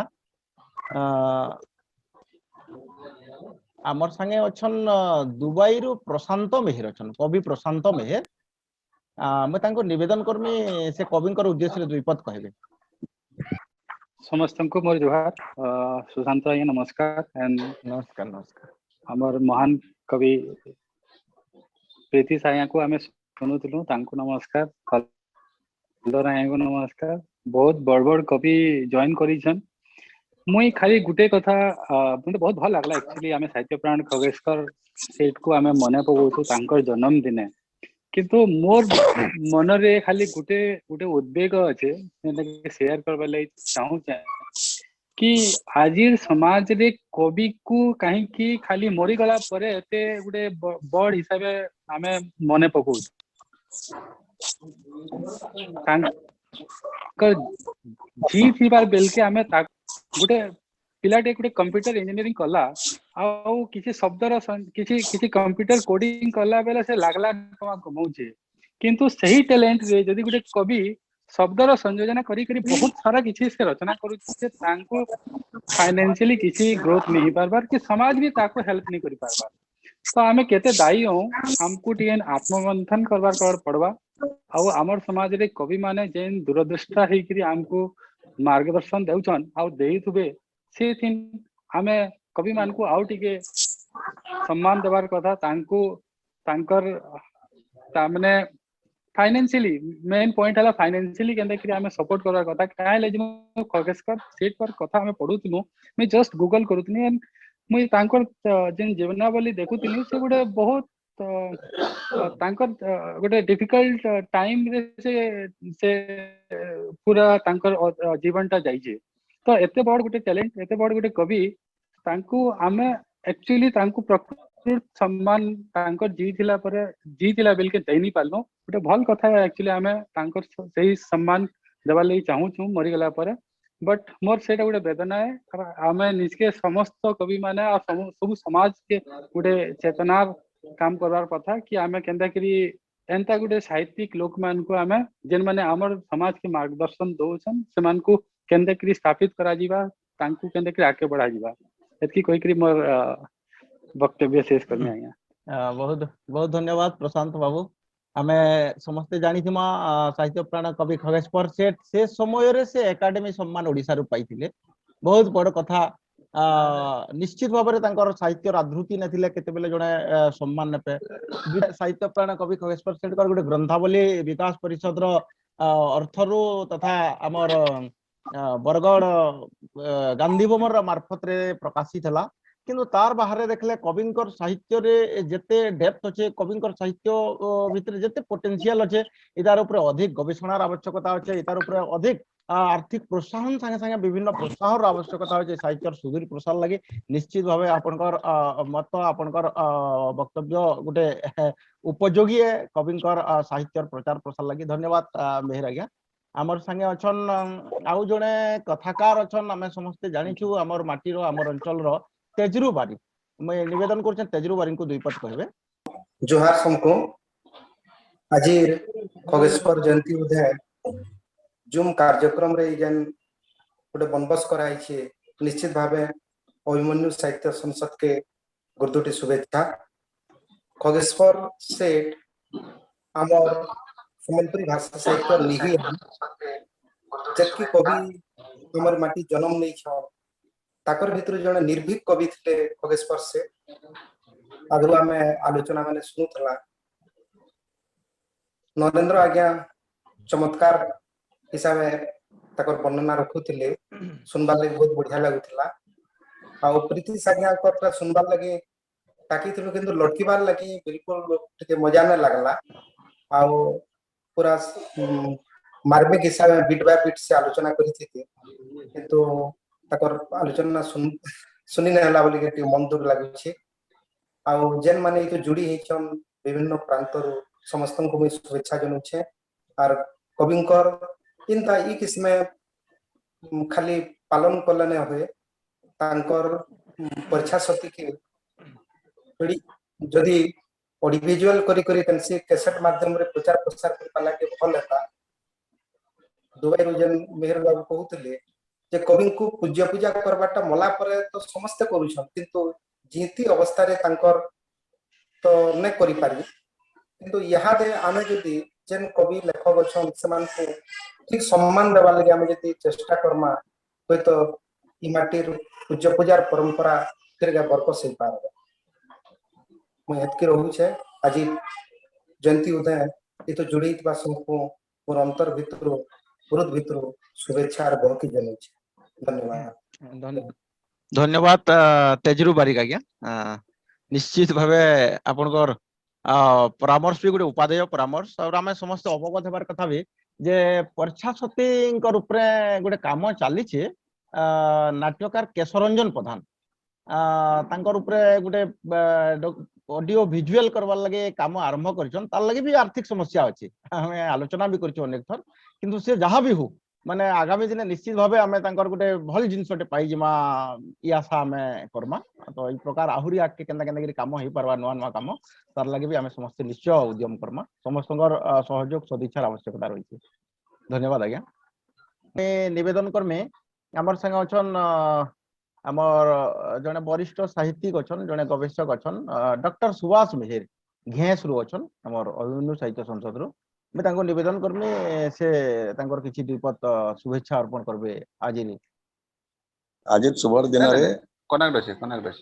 Speaker 7: हमर संगे अछन दुबई रु प्रशांत मेहर अछन कवि प्रशांत मेहर मैं तांको निवेदन करमी से कविंकर उद्देश्य रे दुई पद कहबे
Speaker 9: समस्त को मोर जोहार सुशांत आज्ञा नमस्कार एंड
Speaker 7: नमस्कार नमस्कार
Speaker 9: हमर महान कवि प्रीतिश आज्ञा को आमे सुनुतलु तांको नमस्कार हलधर आज्ञा को नमस्कार बहुत बड़ बड़ कवि जॉइन करिछन मुई खाली गुटे कथा मते बहुत भल लागला एक्चुअली आमे साहित्य प्राण खगेश्वर सेठ को आमे मने पगोछु तांकर जन्म दिने किंतु मोर मन रे खाली गुटे गुटे उद्वेग अच्छे शेयर करबा लई चाहू कि आजिर समाज रे कवि को कहीं की खाली मरी गला परे एते गुटे बड़ हिसाबे आमे मने पकौ जी थीबार बेल के आमे ता गुटे पिलाटे गुटे कंप्यूटर इंजीनियरिंग कला आउ किसी शब्दर किसी कंप्यूटर कोडिंग कला बेले से लागला टका कमाउछे किंतु सही टैलेंट रे जदी गुटे कवि शब्दर संयोजन करी करी बहुत सारा किसी से रचना करूछे तांको फाइनेंशियली किसी ग्रोथ नहीं पारबार कि समाज भी ताको हेल्प नहीं करी पारबार तो आमे केते दायी हो हमको टीएन आत्ममंथन करबार पड़वा आउ हमर समाज रे कवि माने जेन दूरदृष्टा हे करी हमको मार्गदर्शन देउछन आउ देइथुबे से थिन आमे कवि मान को आउ टिके सम्मान देवार कथा तांको तांकर तामने फाइनेंशियली मेन पॉइंट हला फाइनेंशियली केंदा कि आमे सपोर्ट करवार कथा काहे ले जे खगेश्वर सेठ पर कथा आमे पढुतिनु मैं जस्ट गूगल करूतनी एंड मुई तांकर जेन जीवनावली देखुतिनी से गुडे बहुत तांकर गोटे डिफिकल्ट टाइम रे से पूरा तांकर जीवनटा जाइजे तो एते बड़ गोटे टैलेंट एते बड़ गोटे कवि तांको आमे एक्चुअली तांको प्रकृत सम्मान तांकर जी थिला बेल के देनी पालनो गोटे भल कथा एक्चुअली आमे तांकर सही सम्मान देवा लई चाहू छु मरि गला परे बट मोर सेटा गोटे वेदना है आमे निजके समस्त कवि माने आ सब समाज के गोटे चेतना काम करवार कथा कि आमे केंदा करी एंता गोटे साहित्यिक लोक मान को आमे जेन माने हमर समाज के मार्गदर्शन दोछन से मान को केंदा करी स्थापित करा जीवा तांकु केंदा करी आगे बढ़ा जीवा एतकी कोई करी मोर वक्तव्य शेष करने आया
Speaker 7: बहुत बहुत धन्यवाद प्रशांत बाबू आमे समस्ते जानिथिमा साहित्य प्राण कवि खगेश्वर सेठ से समय रे से एकेडमी सम्मान ओडिसा रु पाइथिले बहुत बड़ कथा निश्चित भाव में तांकर साहित्य आधृति नथिले केतेबेले जने सम्मान नेपे साहित्य प्राण कवि खगेश्वर सेठ गोटे ग्रंथावली विकास परिषद रो अर्थरु तथा आमर बरगढ़ गांधी भवन मार्फत रे प्रकाशित हला किंतु तार बाहर देखले कविंकर साहित्य रे जेते डेप्थ अच्छे कविंकर साहित्य भितर जेते पोटेंशियल अच्छे इतार ऊपर अधिक गवेषणार आवश्यकता अच्छे इतार ऊपर अधिक
Speaker 1: आर्थिक प्रोत्साहन संगे संगे विभिन्न प्रोत्साहन आवश्यकता होचे साहित्य सुदूर प्रसार लगी निश्चित भावे आपनकर मत आपनकर वक्तव्य गोटे उपयोगी है कविंकर साहित्य प्रचार प्रसार लगी धन्यवाद मेहर आज्ञा आमर संगे अछन आउ जने कथाकार अछन आमे समस्ते जानिछु आमर माटीरो आमर अंचल रो तेजरू बारी मैं निवेदन करछन तेजरू बारी को दुई पद कहबे
Speaker 10: जोहार समको आज खगेश्वर जयंती उदय जूम कार्यक्रम रे जेन गोटे बनबस कराई छे निश्चित भावे अभिमन्यु साहित्य संसद के गुरुदुटी शुभेच्छा खगेश्वर सेठ आमर सम्बलपुरी भाषा साहित्य निही जबकि कवि हमर माटी जन्म नहीं छ ताकर भितर जने निर्भीक कवि थे खगेश्वर सेठ आगु आमे आलोचना माने सुनुथला नरेंद्र आज्ञा चमत्कार हिसाब तकर वर्णना रखुथिले सुनबार लगे बहुत बढ़िया लागुथिला आ प्रीति आज्ञा करता सुनबार लगे ताकि थिलु किंतु लटकीबार लगे बिल्कुल टिके मजा न लागला आ पूरा मार्मिक हिसाब बिट बाय बिट से आलोचना करिथि किंतु तकर आलोचना सुनी न हला बोली के मन दुख लागुछि आ जेन माने तो जुड़ी हेछन विभिन्न प्रांतर समस्त को मैं शुभेच्छा जनुछे आर कविंकर इनता ई किस्मे खाली पालन कलने होए तांकर परीक्षा सती के जदि ऑडियो विजुअल करी तनसे कैसेट माध्यम रे प्रचार प्रसार कर पाला के भल हेता दुबई रोजन मेहर बाबू कहउतले जे कवि को पूज्य पूजा करबाटा मला परे तो समस्त करूछन किंतु जीती अवस्था रे तांकर तो ने करि पारि किंतु यहाँ दे आमे जदि जेन कवि लेखक अछन समान को ठीक सम्मान देवा लगे आमे जदि चेष्टा करमा होय तो ई माटीर पूज्य पूजार परंपरा तिरगा बरकस से पारबा मैं हेतके रहू छे आज जयंती उदय ये तो जुड़ी बा सबको और अंतर भितर पुरुत भितर शुभेच्छा और बहुत जनै छे धन्यवाद
Speaker 7: धन्यवाद तेजरू बारिक आज्ञा निश्चित भावे आपनकर परामर्श भी गोटे उपादेय परामर्श और आम समस्त अवगत होबार कथा भी जे परीक्षा सती उपरे गोटे काम चली नाट्यकार केशरंजन प्रधान तांकर उपरे गोटे ऑडियो विजुअल करवार लगे काम आरंभ करछन तार लगे भी आर्थिक समस्या अछि हमें आलोचना भी करछ अनेक थर किंतु से जहां भी हो माने आगामी दिन निश्चित भावे आमे तांकर गोटे भल जिनसटे पाई जिमा ई आशा आमे करमा तो ई प्रकार आहुरी आके केंदा केंदा काम हे परवा नवा नवा काम तार लगे भी आमे समस्त निश्चय उद्यम करमा समस्तकर सहयोग सदिच्छार आवश्यकता रही धन्यवाद आज्ञा निवेदन करमे हमर संग अछन हमर जने वरिष्ठ साहित्यिक अछन जने गवेषक अछन डॉक्टर सुभाष मेहर घेस रु अछन हमर अभिमन्यु साहित्य संसद रु मैं तांको निवेदन करमे से तांकर किछि दीपत शुभेच्छा अर्पण करबे
Speaker 11: आज शुभ दिन रे कनेक्ट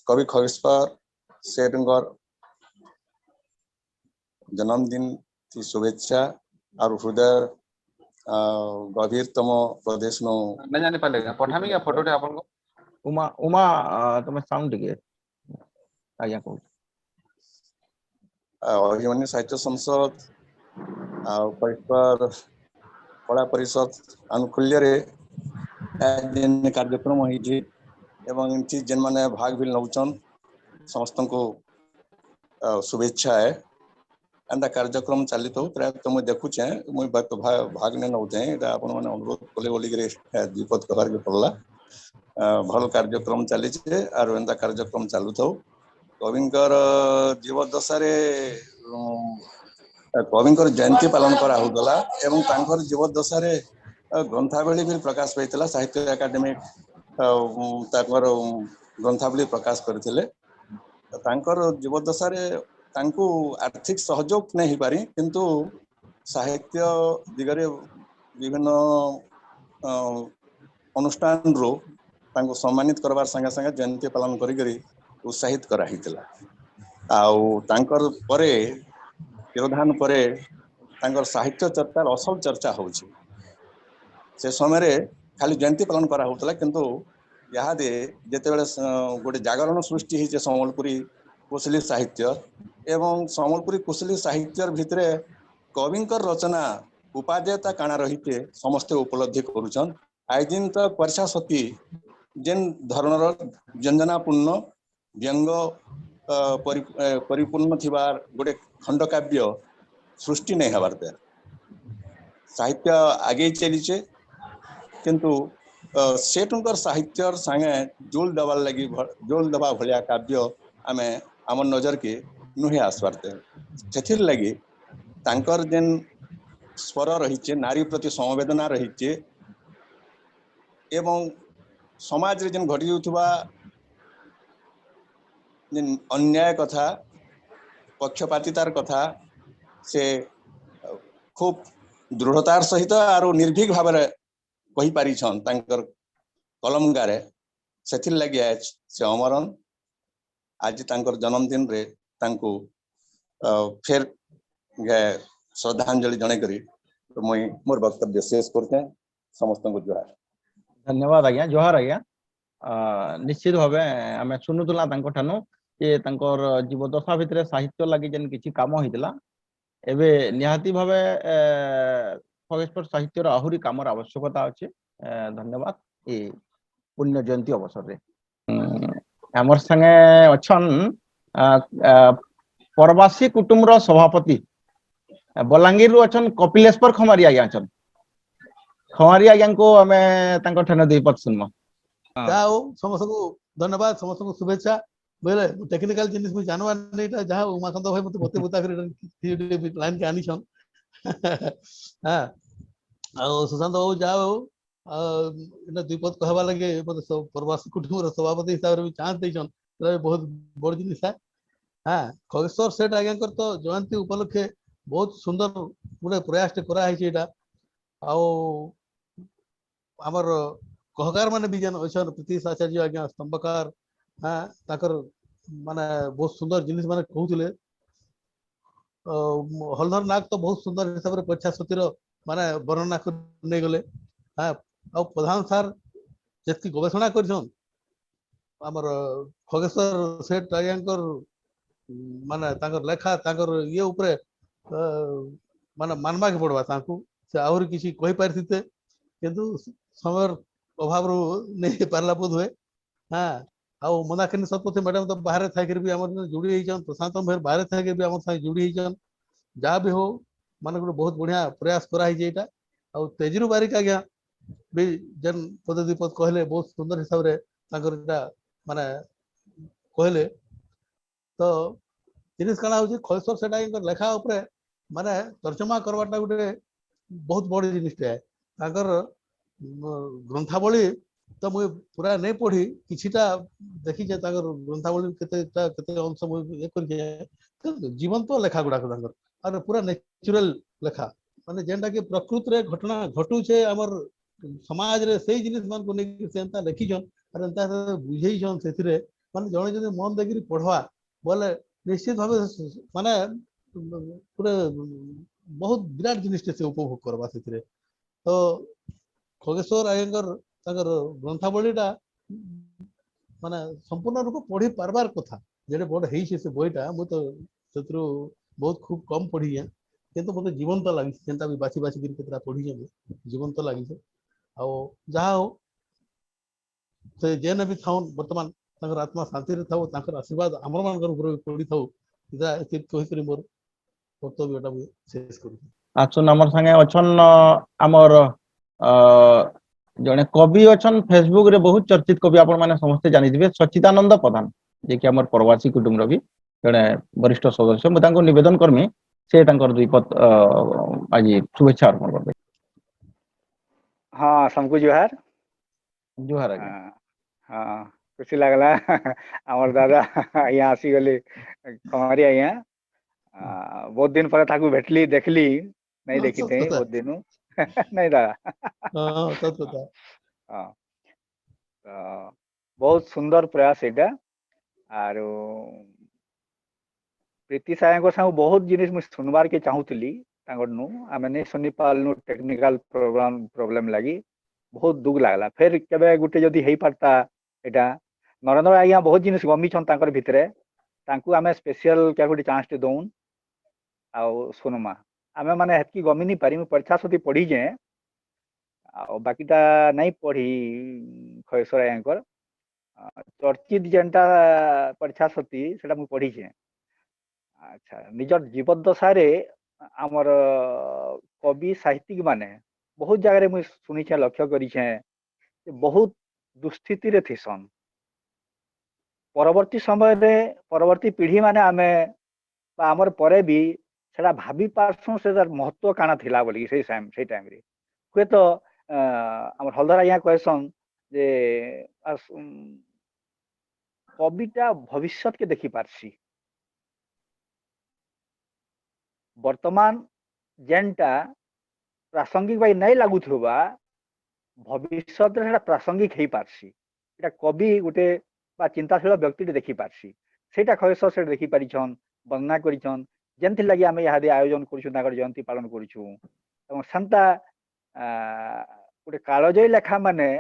Speaker 11: कवि खगेश्वर सेठंकर जन्मदिन की शुभेच्छा और हृदय गभीरतम प्रदेश नो
Speaker 12: नहीं जाने पाले पठामी या फोटो आपन को
Speaker 7: उमा उमा तुम साउंड के आज्ञा को
Speaker 11: अभिमन्यु साहित्य संसद परिवार कला परिषद अनुकूल्य रे दिन कार्यक्रम होई एवं इनती जन माने भाग भी नौचन समस्त को शुभेच्छा है एंता कार्यक्रम चली तो प्राय तो मैं देखुचे मुई भाग ने नौचे एटा आपण माने अनुरोध कले बोली के दीपत कबार के पड़ला भल कार्यक्रम चली छे और एंता कार्यक्रम चालू थौ कविंकर जीवदशा रे कविंकर जयंती पालन करा होगला एवं तांकर जीवदशा रे ग्रंथावली भी प्रकाश पाइतला साहित्य एकेडमी तांकर ग्रंथावली प्रकाश करथिले तांकर जीवदशा रे तांको आर्थिक सहयोग नहीं पारी किंतु साहित्य दिगरे विभिन्न अनुष्ठान रो तांको सम्मानित करबार संगे संगे जयंती पालन करी उत्साहित करा हितला आउ तांकर परे तिरोधान परे तांकर साहित्य चर्चा असल चर्चा होछि से समय रे खाली जयंती पालन करा होतला किंतु यहाँ दे जेते बेले गोटे जागरण सृष्टि हिचे संबलपुरी कुशली साहित्य एवं संबलपुरी कुशली साहित्य भितरे कविंकर रचना उपादेयता काଣା रहिते समस्ते उपलब्धि करूछन आइजिन तो वर्षा सती जेन धरणर व्यंजनापूर्ण व्यंग परिपूर्ण थिबार गोटे खंडकाव्य सृष्टि नहीं हबार दे साहित्य आगे चलीचे किंतु सेठुंकर साहित्य संगे जोल दबार लगी जोल दबा भलिया काव्य आमे आम नजर के नुहे आसबार से लगी तांकर जेन स्वर रही नारी प्रति संवेदना रही एवं समाज रे जेन घटी जाउथबा जेन अन्याय कथा पक्षपातितार कथा से खूब दृढ़तार सहित आरो निर्भीक भाव कही पारी छन तांकर कलम गारे सेथिर लगी आज से अमरन आज तांकर जन्मदिन रे तांको फिर श्रद्धांजलि जणे करी तो मुई मोर वक्तव्य शेष करते समस्त को जोहार
Speaker 7: धन्यवाद आज्ञा जोहार आज्ञा निश्चित भावे आमे सुनुतला तांको ठानु जे तांकर जीवदशा भितरे साहित्य लागि जेन किछि काम होइतला एबे निहाती भावे खगेश्वर साहित्यर आहुरी कामर आवश्यकता अछि धन्यवाद ए पुण्य जयंती अवसर रे हमर संगे अछन परवासी कुटुंब रो सभापति बलांगीर रु अछन कपिलेश्वर खमारी आज्ञा अछन खमारी आज्ञा को हमें तांको ठन देई पत सुनमो
Speaker 13: जाओ समस्त को धन्यवाद समस्त को शुभेच्छा बोले टेक्निकल जिनिस मु जानवा नैटा जहा उमाकांत भाई मते बते बता कर लाइन के आनी छन हां आ सुशांत बाबू जाओ इना द्विपद कहबा लगे मते प्रवासी कुटुंब रो सभापति हिसाब रे भी चांस दै छन बहुत बड़ जिनिस है हां खगेश्वर सेठ आज्ञा कर तो जयंती उपलक्षे बहुत सुंदर पूरे प्रयास करा है एटा आ हमर कहकार माने भी जन अछन प्रीतिश आचार्य आज्ञा स्तंभकार हाँ ताकर माने बहुत सुंदर जिनिस माने कहउथिले हलधर नाग तो बहुत सुंदर हिसाब रे परीक्षा सतीर माने वर्णना कर नै गले हाँ आ प्रधान सर जेतकी गवेषणा करछन हमर खगेश्वर सेठ आज्ञाकर माने ताकर लेखा ताकर ये ऊपर माने मानवा के पड़वा ताकू से आहुरी किसी कहि पारथिते किंतु समय अभाव रो नहीं पारला बोध हुए हाँ आउ मनाकिनी सतपथी मैडम तो बाहर था भी हमर जुड़ी होइछन प्रशांत मेहर बाहर था भी हमर साथ जुड़ी होइछन जा भी हो माने बहुत बढ़िया प्रयास करा है जेटा आ तेजरू बारिक आज्ञा भी जन पददीपद कहले बहुत सुंदर हिसाब रे ताकर एटा माने कहले तो जिनिस काना होची खगेश्वर सेठ आज्ञा लेखा ऊपर माने तर्जमा करवाटा गुटे बहुत बड़ जिनिस है ताकर ग्रंथावली तो मुझे पूरा नहीं पढ़ी किछिटा देखी जे ताकर ग्रंथावली केते अंश मुझे ये कर जीवंत लेखा गुडा ताकर और पूरा नेचुरल लेखा माने जेंटा कि प्रकृति रे घटना घटू छे हमर समाज रे सेही जिनिस मान को नै सेंता लिखी जन और एंता बुझेई जन सेथिरे माने जणे जने मन देगिरी पढ़वा बोले निश्चित भावे माने पूरे बहुत विराट जिनिस से उपभोग करबा सेथिरे तो खगेश्वर आयंगर ताकर ग्रंथावलीटा माने संपूर्ण रूप पढ़ी पारबार कथा जेडे बड़ हेई से बईटा मु तो सेतरो बहुत खूब कम पढ़ी है किंतु मते जीवंत लागि जेंता भी बाछी बाछी गिर केतरा पढ़ी जे जीवंत लागि से आ जहा हो से जेने भी थाउन वर्तमान ताकर आत्मा शांति रे थाओ ताकर आशीर्वाद हमर मानकर ऊपर पड़ी थाओ इदा एति कहि करी मोर कर्तव्यटा मु शेष करू
Speaker 7: आछन हमर संगे अछन हमर जने कवि अछन फेसबुक रे बहुत चर्चित कवि आपण माने समस्त जानि दिबे सच्चिदानंद प्रधान जे कि हमर प्रवासी कुटुंब रवि जने वरिष्ठ सदस्य मु तांको निवेदन करमी से तांकर द्विपद आज शुभेच्छा अर्पण करबे
Speaker 14: हाँ सबको जोहार
Speaker 7: जोहार
Speaker 14: हाँ खुशी लागला हमर दादा यहाँ आसी गले कमारी यहाँ बहुत दिन पर ताकू भेटली देखली नहीं देखी थे बहुत दिनों नहीं दादा
Speaker 13: हां सत कथा
Speaker 14: हाँ बहुत सुंदर प्रयास एटा आरो प्रीति साया को संग बहुत जिनिस मु सुनबार के चाहूतली तांगर नु आमे नै सुनि पालनु टेक्निकल प्रॉब्लम लागि बहुत दुख लागला फिर केबे गुटे जदी हेई परता एटा नरेंद्र आज्ञा बहुत जिनिस गमी छन तांकर भितरे तांकू आमे स्पेशल क्या गुटे चांस ते दोन आ सुनमा आमे माने हेतकी गमी नहीं पारी परीक्षा सती पढ़ी जे आ बाकीटा नहीं पढ़ी खयसर आयांकर चर्चित जेनटा परीक्षा सती सेटा मु पढ़ी जे अच्छा निजर जीवदशा रे आमर कवि साहित्यिक माने बहुत जगह मुझे शुनी लक्ष्य करी बहुत दुस्थिति रे थिसन परवर्ती समय रे परवर्ती पीढ़ी माने आमे आमर परे भी सेटा भाभी पारसु से महत्व काना थिला बोली से टाइम रे हुए तो आमर हलधर आज्ञा कहसन जे कविता भविष्य के देखी पारसी वर्तमान जेनटा प्रासंगिक भाई नहीं लगुवा भविष्य प्रासंगिक हो पारसी एटा कवि गोटे चिंताशील व्यक्ति देखी पारसी सेटा खयस से देखी पारिछन वर्णना करिछन जेनथि लगी आमे यादे आयोजन करछु ताकर जयंती पालन करछु एवं संता गोटे कालजयी लेखा माने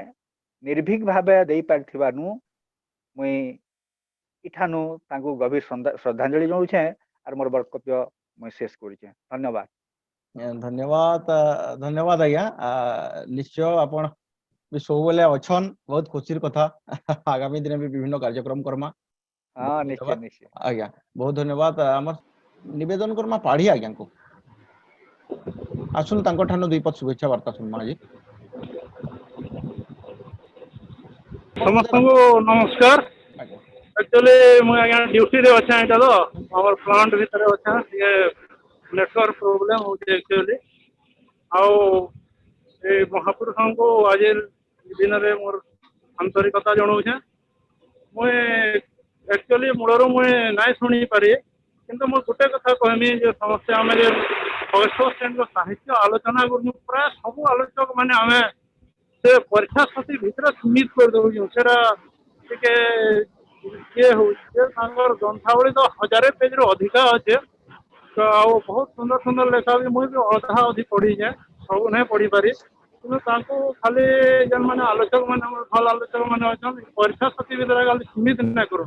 Speaker 14: निर्भीक भावे देई पारथिबानु मुई इठानु तांको गभीर श्रद्धांजलि जणाउछे आर मोर वक्तव्य मैं शेष करिछे धन्यवाद
Speaker 7: धन्यवाद धन्यवाद आज्ञा निश्चय आपण भी सब बेले अछन बहुत खुशी कथा आगामी दिन भी विभिन्न कार्यक्रम करमा
Speaker 14: हां निश्चय निश्चय
Speaker 7: आज्ञा बहुत धन्यवाद हमर निवेदन करमा पाढ़ी आज्ञा को आसुन तांको ठानो दुई पद शुभेच्छा वार्ता सुनमा जी
Speaker 15: समस्त को नमस्कार एक्चुअली मैं आज्ञा ड्यूटी रे अच्छा एटा तो हमर प्लांट भीतर अच्छा ये नेटवर्क प्रॉब्लम होते एक्चुअली आउ ए महापुरुषों को आज दिन रे मोर आंतरिकता जणाऊे मुझे एक्चुअली मूलर मुझे नाई शुणी पारि किंतु मुझे गोटे कथा कहमी जे समस्ते आम साहित्य आलोचना कर प्राय सब आलोचक माने आम से परीक्षा सती भितर सीमित कर दौर से ये हो ग्रंथावली तो 1000 पेज रू अधिका अच्छे तो बहुत सुंदर सुंदर लेखा भी मुझे अधा अधि पढ़ी जाए सब नहीं पढ़ी पारि कि खाली जन मैंने आलोचक मैंने भल आलोचक मैंने अच्छा परीक्षा सती भितर खाली सीमित नहीं करूँ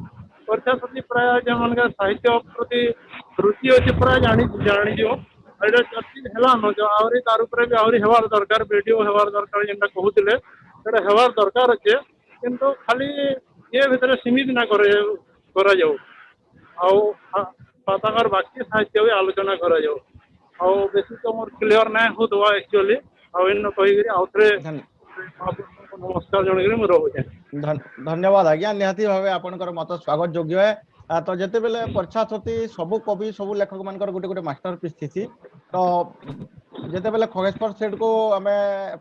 Speaker 15: परीक्षा सती प्राय जन मान साहित्य प्रति रुचि अच्छे प्राय जानी एटा चर्चित है जो आहरी तार भी आहरी हेबार दरकार वीडियो हेबार दरकार जेनटा कहते सेटा हेबार दरकार अच्छे किंतु खाली ये भितर सीमित ना करा जाऊ आर बाकी साहित्य भी आलोचना करा जाऊ बेसी तो मोर क्लियर ना हो दवा एक्चुअली इन कही आउथरे नमस्कार जन रोचे
Speaker 7: धन्यवाद आज्ञा निहाती भावे आपनकर मत स्वागत योग्य है तो जेते बेले परीक्षा सती सबु कवि सबु लेखक मानकर गोटे गोटे मास्टरपीस थी तो जेते बेले खगेश्वर सेठ को आमे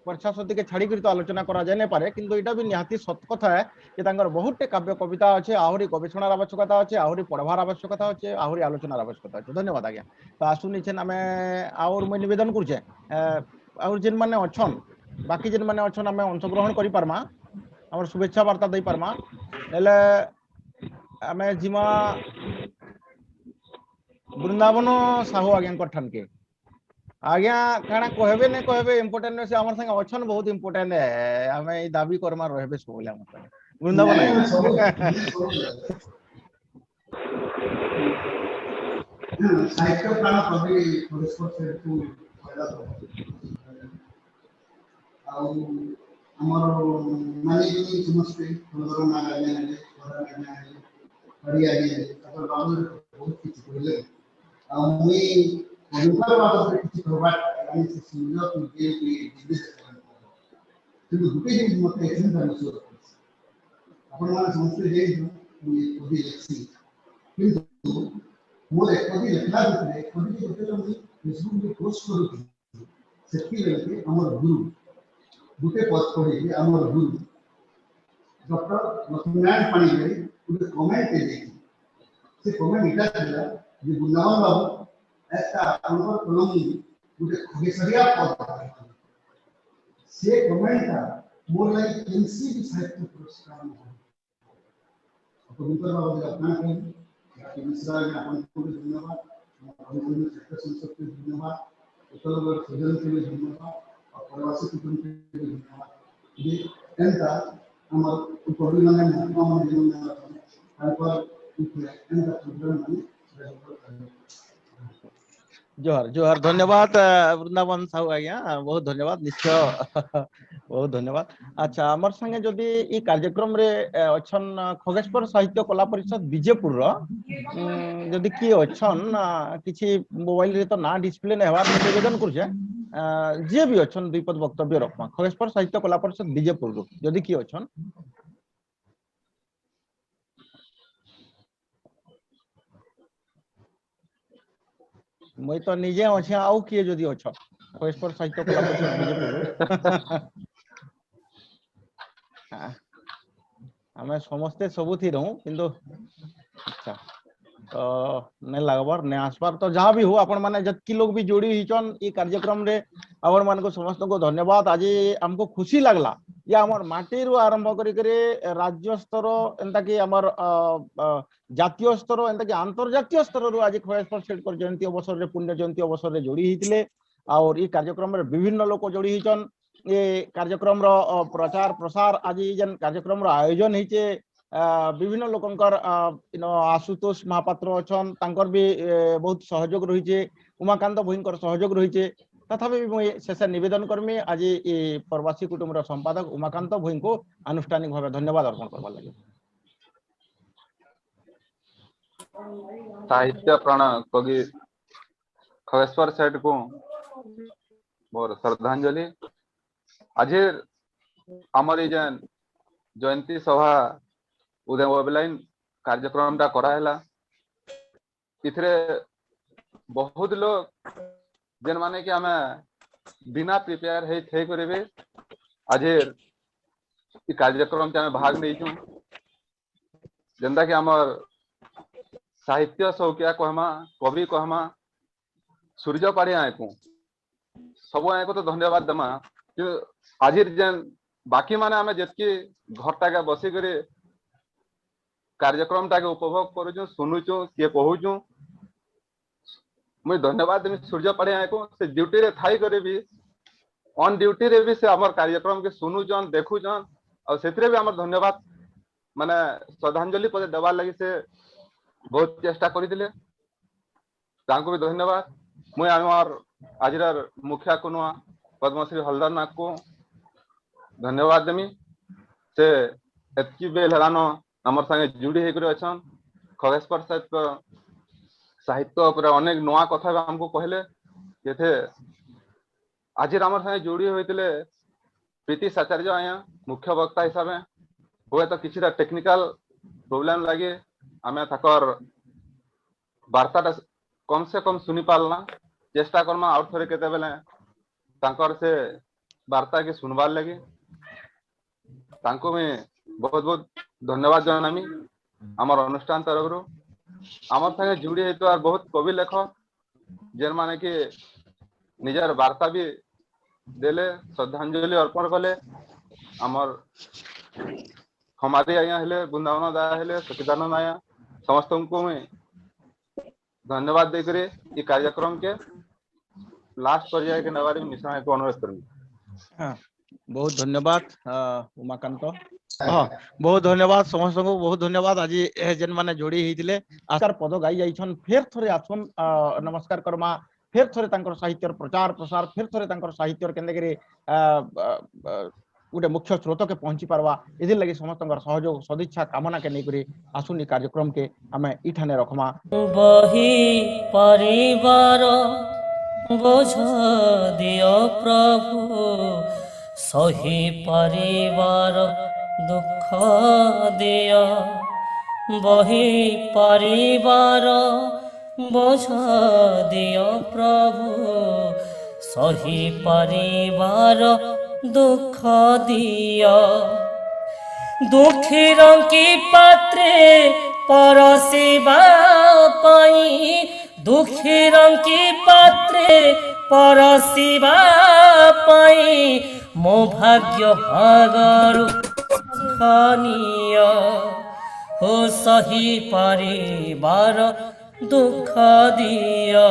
Speaker 7: परीक्षा सती के छाड़ी कर तो आलोचना करा जाय नै पारे किंतु एटा भी निहाती सत कथा है कि तांकर बहुत काव्य कविता अच्छे आहरी गवेषणार आवश्यकता अच्छे आहरी पढ़वार आवश्यकता अच्छे आहरी आलोचनार आवश्यकता अच्छे धन्यवाद आज्ञा तो आसुनी छेन आमे और मैं निवेदन करछे और जिन माने अछन बाकी जिन माने अछन आमे अंशग्रहण करि पारमा हमर शुभेच्छा वार्ता दे पारमा एले आमे जिमा वृंदावन साहू आज्ञा ठान के आज्ञा काना कहबे ने कहबे इम्पोर्टेंट से हमर संग अछन बहुत इम्पोर्टेंट है आमे ई दाबी करमा रहबे सोले हमर संग वृंदावन
Speaker 16: साहित्य प्राण कवि परस्पर से को फायदा आउ हमर माने कि समस्त हलधर नागार्जुन ने हरिया ने तकर बाबू बहुत किछ कहले आ मुई अनुसार बात से किछ करबा यानी से सुनियो तो जे कि बिजनेस কিন্তু দুটো জিনিস মতে এখানে দাঁড়িয়ে আপনার মানে সমস্ত যে কবি লিখছি কিন্তু মোর কবি লেখা ভিতরে কবি যেতে আমি ফেসবুকে পোস্ট করুছি সেটি লাগে আমার গুরু দুটো পদ পড়ে আমার গুরু ডক্টর লক্ষ্মীনারায়ণ পানিগ্রাহী ଗୋଟେ কমেন্ট ଦେଇଛି ସେ କମେଣ୍ଟ ଏଟା ଥିଲା ଯେ ବୃନ୍ଦାବନ ବାବୁ একটা ଆପଣଙ୍କର କଲମୀ ଗୋଟେ ଖଗେଶ୍ୱରିଆ ପଦ ସେ କମେଣ୍ଟଟା ମୋର ଲାଗି ଏନସିବି ସାହିତ୍ୟ ପୁରସ୍କାର ଆପଣଙ୍କର ବାବୁ ଆପଣ କହିଲେ ମିଶ୍ରା ଆପଣଙ୍କୁ ଧନ୍ୟବାଦ ଅଭିନନ୍ଦନ ସାହିତ୍ୟ ସଂସଦକୁ ଧନ୍ୟବାଦ ଉତ୍ତରବର୍ଗ ସୃଜନଶୀଳ ଧନ୍ୟବାଦ और प्रवासी कुटुंबी धन्यवाद ये एंता हमर कवि माने महात्मा माने जीवन पर एंता प्रोग्राम माने
Speaker 7: जोहार जोहार धन्यवाद वृंदावन साहू आज्ञा बहुत धन्यवाद निश्चय बहुत धन्यवाद। अच्छा आमर संगे जदि ई कार्यक्रम रे अछन खगेश्वर साहित्य कला परिषद विजयपुर रो जदि की अछन किछि मोबाइल रे तो ना डिस्प्ले नै हवार मैं निवेदन करछे जे भी अछन दुई पद वक्तव्य रखमा खगेश्वर साहित्य कला परिषद विजयपुर रो जदि की अछन मैं तो निजे अच्छे आउ किए जदि अछ खगेश्वर साहित्य कला परिषद विजयपुर आमे समस्ते सबुथी रहूं किंतु अच्छा तो नहीं लगबार नहीं आसबार तो जहाँ भी हो आपण माने जतकी लोग भी जोड़ी हिचन ई कार्यक्रम रे आपण मान को समस्त को धन्यवाद। आज हमको खुशी लगला या हमर माटी रु आरंभ करी करे राज्य स्तर एंता कि हमर जातीय स्तर एंता कि अंतर्जातीय स्तर रु आज खगेश्वर सेठ कर जयंती अवसर रे पुण्य जयंती अवसर रे जोड़ी हितले और ई कार्यक्रम रे विभिन्न लोक जोड़ी हिचन ये कार्यक्रम रो प्रचार प्रसार आज जन कार्यक्रम रो आयोजन हिचे विभिन्न लोकंकर आशुतोष महापात्र अछन तांकर भी बहुत सहयोग रही उमाकांत भोईंकर सहयोग रही तथापि मुझे शेष निवेदन करमी आज ये प्रवासी कुटुंबर संपादक उमाकांत भोई को आनुष्ठानिक भाव धन्यवाद अर्पण करवा लगे।
Speaker 12: साहित्य प्राण कवि खगेश्वर सेठ को मोर श्रद्धांजलि। आज आमर जेन जयंती सभा उदय मोबाइल कार्यक्रम टा कराला इथरे बहुत लोग जेन माने कि आमे बिना प्रिपेयर हे थे करबे आज ई कार्यक्रम के भाग नहीं छु जेंदा कि हमर साहित्य शौकिया कहमा कवि कहमा सूर्य पाड़ी आए को सब आए को तो धन्यवाद दमा कि आज जेन बाकी माने आमे जेतकी घरटा के बसी करे कार्यक्रम टाके उपभोग करूँ सुनुचु किए कहूँ मुझे धन्यवाद देमी सूर्य पाड़ी आए को से ड्यूटी रे थाई करे भी ऑन ड्यूटी रे भी से हमर कार्यक्रम के सुनुचन देखुचन और सेतरे भी हमर धन्यवाद माने श्रद्धांजलि पदे देवार लगी से बहुत चेष्टा करिदिले तांको भी धन्यवाद। मुझे हमर आजर मुखिया कुनुआ पद्मश्री हलदर नाथ को धन्यवाद देमी से एतकी बेल हरानो हमर संगे जुड़ी होकर अच्छन खगेश्वर साहित्य पूरा अनेक नुआ कथा हमको कहले जे आज हमर संगे जुड़ी होते प्रीति आचार्य आया मुख्य वक्ता हिसाब से हुए तो किसी टेक्निकल प्रोब्लेम लगे आम तकर वार्ता कम से कम सुनी पालना चेष्टा करमा आउट थोड़े केते बेले तांकर से वार्ता के सुनवार लगे तांको में बहुत बहुत धन्यवाद जनामी आमर अनुष्ठान तरफ रो आमर संगे जुड़ी हेतु बहुत कवि लेखक जेन माने कि निजर वार्ता भी देले श्रद्धांजलि अर्पण कले आमर हमारे आया हेले वृंदावन दाया हेले सचिदानंद आया समस्त को मैं धन्यवाद दे करे ये कार्यक्रम के लास्ट पर्याय के नवारी निशान को अनुरोध करूंगा।
Speaker 7: बहुत धन्यवाद उमाकांत हाँ बहुत धन्यवाद समस्त को बहुत धन्यवाद। आज जेन माने जोड़ी होते आचार पद गाई जाइछन फेर थोड़े आसुन नमस्कार करमा फेर थोड़े तांकर साहित्य प्रचार प्रसार फेर थोड़े तांकर साहित्य केंद्र गोटे मुख्य स्रोत के पहुंची पारवा इधर लगी समस्त सहयोग सदिच्छा कामना के नहीं आसुनी कार्यक्रम के आम इठाने रखमा
Speaker 3: बही परिवार बोझ दियो प्रभु सही परिवार दुख दियो बही परिवार बोझ दियो प्रभु सही परिवार दुख दियो दुखी रंगी पात्रे परसिबा पाई दुखी रंगी पात्रे परसिबा पाई मो भाग्य भागरु खानिय हो सही परिवार दुख दियो।